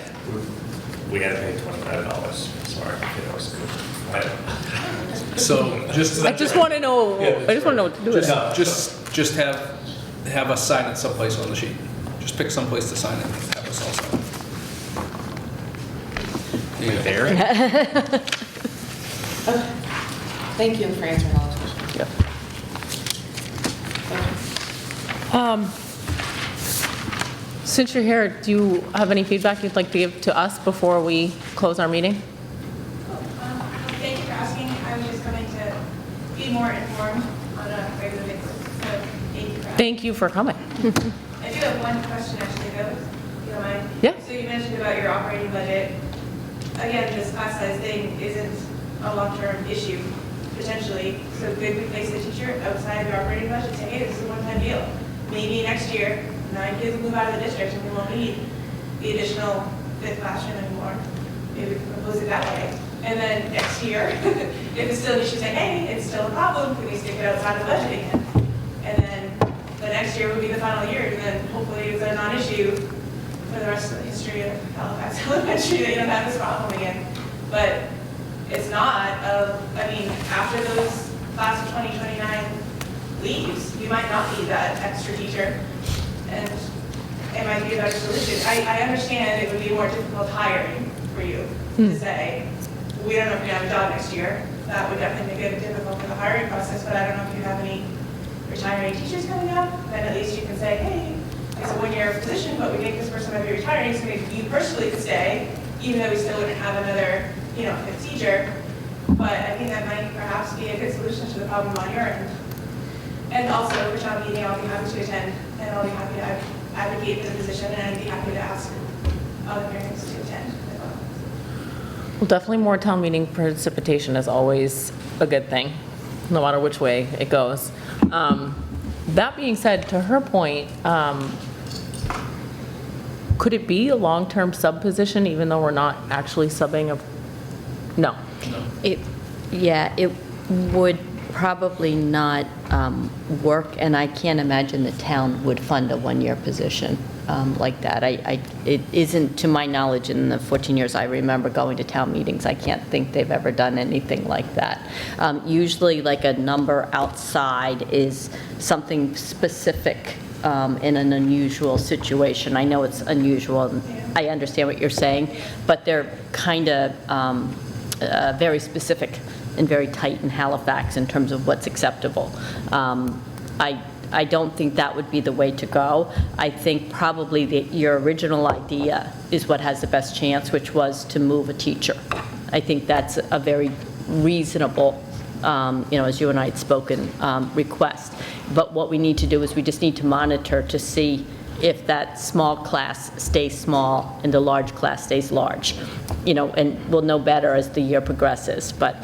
We had to pay $25 for our kiddos. So just. I just want to know, I just want to know what to do with it. Just have us sign it someplace on the sheet. Just pick someplace to sign it and have us all sign it. There you go. There? Thank you for answering all those questions. Since you're here, do you have any feedback you'd like to give to us before we close our meeting? Thank you for asking. I was just going to be more informed on a regular basis, so thank you for asking. Thank you for coming. I do have one question actually, though, if you don't mind. Yeah. So you mentioned about your operating budget. Again, this class size thing isn't a long-term issue, potentially. So could we place a teacher outside of your operating budget, say, hey, this is a one-time deal. Maybe next year, 9 kids will move out of the district and we won't need the additional 5th classroom anymore. Maybe we can propose it that way. And then next year, if it's still an issue, say, hey, it's still a problem, can we stick it outside the budget again? And then the next year would be the final year, and then hopefully it's a non-issue for the rest of the history of Halifax Elementary that you don't have this problem again. But it's not, I mean, after those class of 2029 leaves, you might not need that extra teacher, and it might be a better solution. I understand it would be more difficult hiring for you to say, we don't know if we're going to have a job next year. That would definitely make it difficult for the hiring process, but I don't know if you have any retiring teachers coming up, then at least you can say, hey, it's a one-year position, but we think this person might be retiring, so maybe you personally could stay, even though we still wouldn't have another, 5th teacher. But I think that might perhaps be a good solution to the problem on your end. And also, for town meeting, I'll be happy to attend, and I'll be happy to advocate for the position, and I'd be happy to ask other parents to attend as well. Well, definitely more town meeting participation is always a good thing, no matter which way it goes. That being said, to her point, could it be a long-term sub position even though we're not actually subbing a, no? It would probably not work, and I can't imagine the town would fund a one-year position like that. It isn't, to my knowledge, in the 14 years I remember going to town meetings, I can't think they've ever done anything like that. Usually, like a number outside is something specific in an unusual situation. I know it's unusual, and I understand what you're saying, but they're kind of very specific and very tight in Halifax in terms of what's acceptable. I don't think that would be the way to go. I think probably your original idea is what has the best chance, which was to move a teacher. I think that's a very reasonable, as you and I had spoken, request. But what we need to do is we just need to monitor to see if that small class stays small and the large class stays large, and we'll know better as the year progresses. But,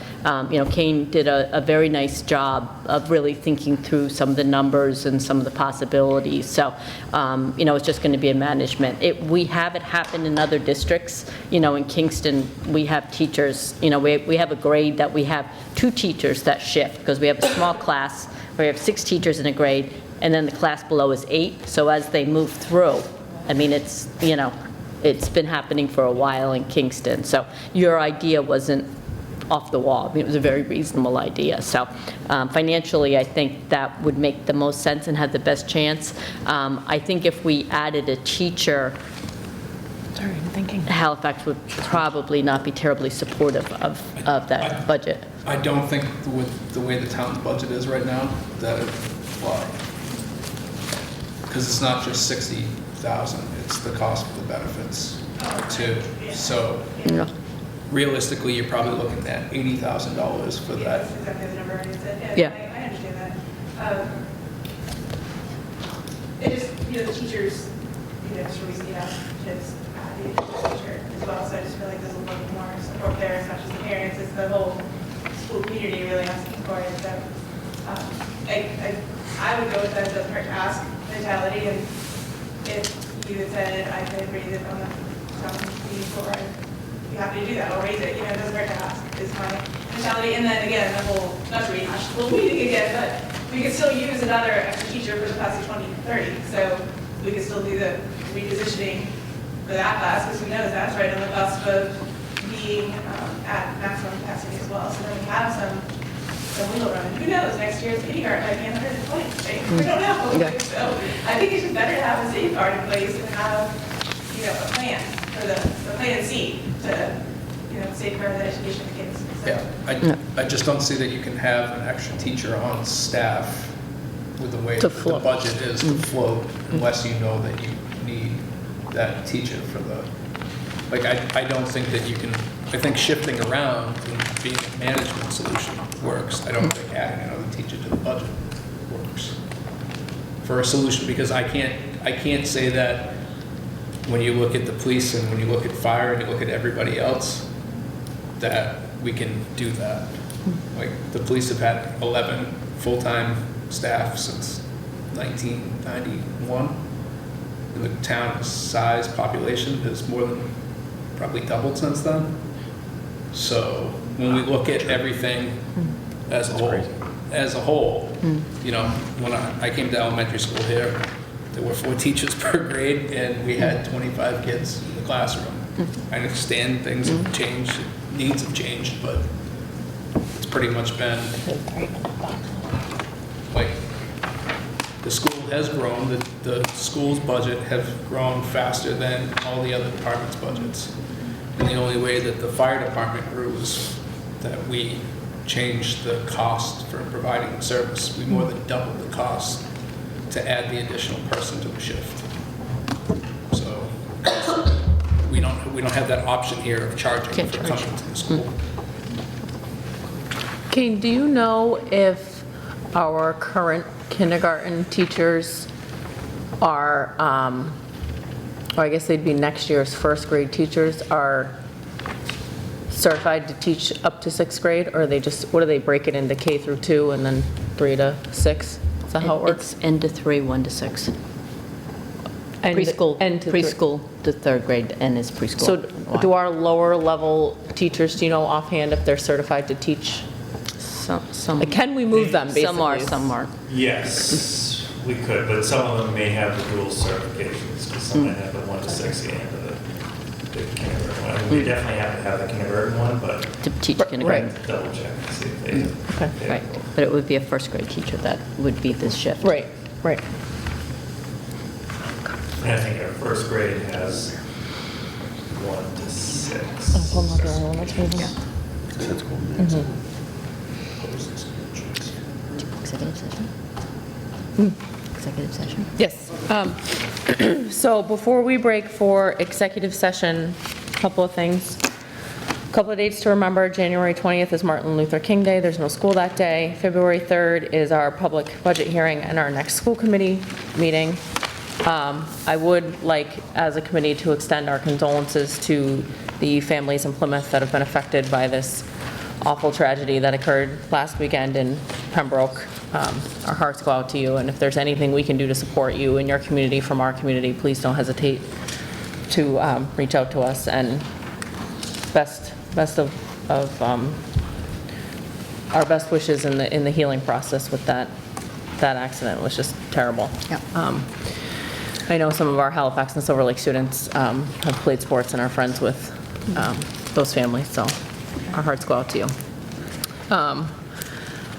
Kane did a very nice job of really thinking through some of the numbers and some of the possibilities. So, it's just going to be a management. We have it happen in other districts. In Kingston, we have teachers, we have a grade that we have 2 teachers that shift because we have a small class where we have 6 teachers in a grade, and then the class below is 8. So as they move through, I mean, it's been happening for a while in Kingston. So your idea wasn't off the wall. I mean, it was a very reasonable idea. So financially, I think that would make the most sense and have the best chance. I think if we added a teacher, Sorry, I'm thinking. Halifax would probably not be terribly supportive of that budget. I don't think with the way the town's budget is right now, that it would fly. Because it's not just 60,000, it's the cost of the benefits too. So Yeah. realistically, you're probably looking at $80,000 for that. That's exactly the number I said. Yeah. I understand that. It just, the teachers, just recently asked kids the teacher as well, so I just feel like there's a little more support there. It's not just the parents, it's the whole school community really asking for it. So I would go with that, it doesn't hurt to ask mentality, and if you had said it, I could raise it on the meeting floor. I'd be happy to do that. I'll raise it. It doesn't hurt to ask is my mentality. And then again, the whole, not to rehash the whole meeting again, but we could still use another extra teacher for the class of 2030. So we could still do the repositioning for that class, because who knows, that's right on the cusp of being at maximum capacity as well. So then we have some wiggle room. And who knows, next year's kindergarten might be 120, right? We don't know. Yeah. So I think it's just better to have a safeguard in place and have, a plan for the plan C to, safeguard the education of the kids. So, Yeah, I just don't see that you can have an extra teacher on staff with the way To that the float. budget is to float, unless you know that you need that teacher for the, like, I don't think that you can, I think shifting around and being a management solution works. I don't think adding another teacher to the budget works for a solution, because I can't say that when you look at the police and when you look at fire and you look at everybody else, that we can do that. Like, the police have had 11 full-time staff since 1991. And the town's size, population has more than probably doubled since then. So when we look at everything as a whole, you know, when I came to elementary school here, there were 4 teachers per grade, and we had 25 kids in the classroom. I understand things have changed, needs have changed, but it's pretty much been like, the school has grown, the school's budget has grown faster than all the other departments' budgets. And the only way that the fire department grew was that we changed the cost for providing the service. We more than doubled the cost to add the additional person to the shift. So we don't have that option here of charging for coming to the school. Kane, do you know if our current kindergarten teachers are, or I guess they'd be next year's first grade teachers, are certified to teach up to 6th grade, or are they just, what do they break it into, K through 2 and then 3 to 6? Is that how it works? It's N to 3, 1 to 6. And Preschool, N to 3. preschool to 3rd grade, N is preschool. So do our lower level teachers, do you know offhand if they're certified to teach? Some, Can we move them, basically? some are, some aren't. Yes, we could, but some of them may have the dual certifications, because some might have the 1 to 6 and the kindergarten one. We definitely have to have the kindergarten one, but To teach kindergarten. double check and see if they. Okay. Right, but it would be a first grade teacher that would be this shift. Right, right. And I think our first grade has 1 to 6. I'm not the only one that's moving. That's cool. Executive session? Executive session? Yes. So before we break for executive session, a couple of things. A couple of dates to remember. January 20th is Martin Luther King Day. There's no school that day. February 3rd is our public budget hearing and our next school committee meeting. I would like, as a committee, to extend our condolences to the families in Plymouth that have been affected by this awful tragedy that occurred last weekend in Pembroke. Our hearts go out to you, and if there's anything we can do to support you in your community from our community, please don't hesitate to reach out to us. And best of our best wishes in the healing process with that accident. It was just terrible. Yep. I know some of our Halifax and Silver Lake students have played sports and are friends with those families, so our hearts go out to you.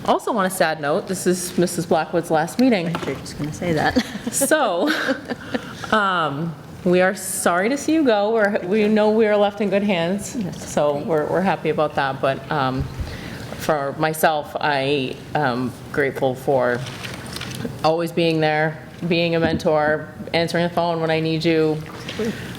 Also, on a sad note, this is Mrs. Blackwood's last meeting. You're just going to say that. So, we are sorry to see you go. We know we are left in good hands, so we're happy about that. But for myself, I am grateful for always being there, being a mentor, answering the phone when I need you,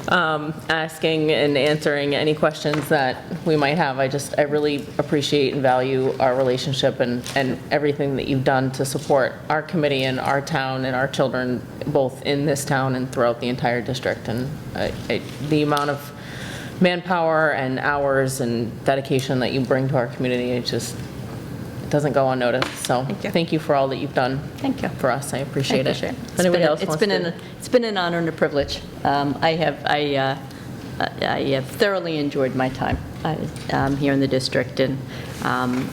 asking and answering any questions that we might have. I really appreciate and value our relationship and everything that you've done to support our committee and our town and our children, both in this town and throughout the entire district. And the amount of manpower and hours and dedication that you bring to our community, it just doesn't go unnoticed. So thank you for all that you've done. Thank you. For us. I appreciate it. If Anybody else wants to? It's been an honor and a privilege. I have thoroughly enjoyed my time here in the district, and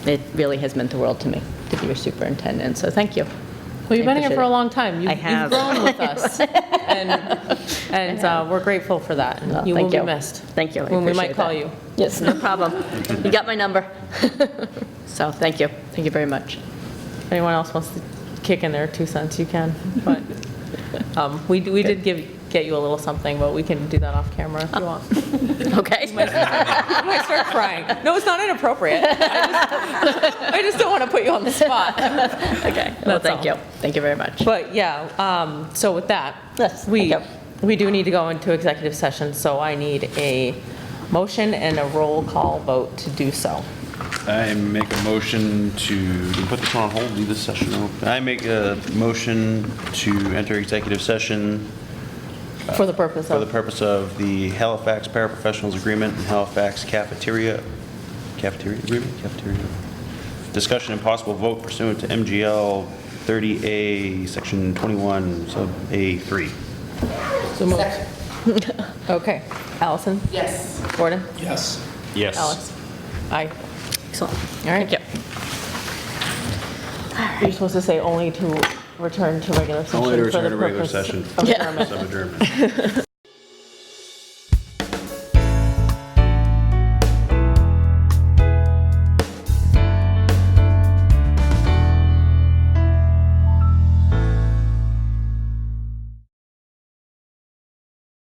it really has meant the world to me to be your superintendent, so thank you. Well, you've been here appreciate for a it. long time. I have. You've grown with us, and we're grateful for that. And you will Thank be you. missed. Thank you. I When we might appreciate call that. you. Yes, no problem. You got my number. So, thank you. Thank you very much. If anyone else wants to kick in their 2 cents, you can. But we did get you a little something, but we can do that off camera if you want. Okay. You might start crying. No, it's not inappropriate. I just don't want to put you on the spot. Okay. Well, That's thank all. you. Thank you very much. But yeah, so with that, Yes, we thank We do need to go into executive session, so I need a motion and a roll call vote to do so. I make a motion to, you can put this one on hold, leave this session open. I make a motion to enter executive session For the purpose for the of, purpose of the Halifax Paraprofessionals Agreement and Halifax Cafeteria Agreement? Cafeteria. Discussion and possible vote pursuant to MGL 30A, Section 21, Sub A3. so moved. Second. Okay. Allison? Yes. Gordon? Yes. Yes. Alex? Aye. Excellent. All right. Thank you. You're supposed to say only to return to regular session. Only to for the return to regular purpose session. of Yeah. adjournment. Of adjournment.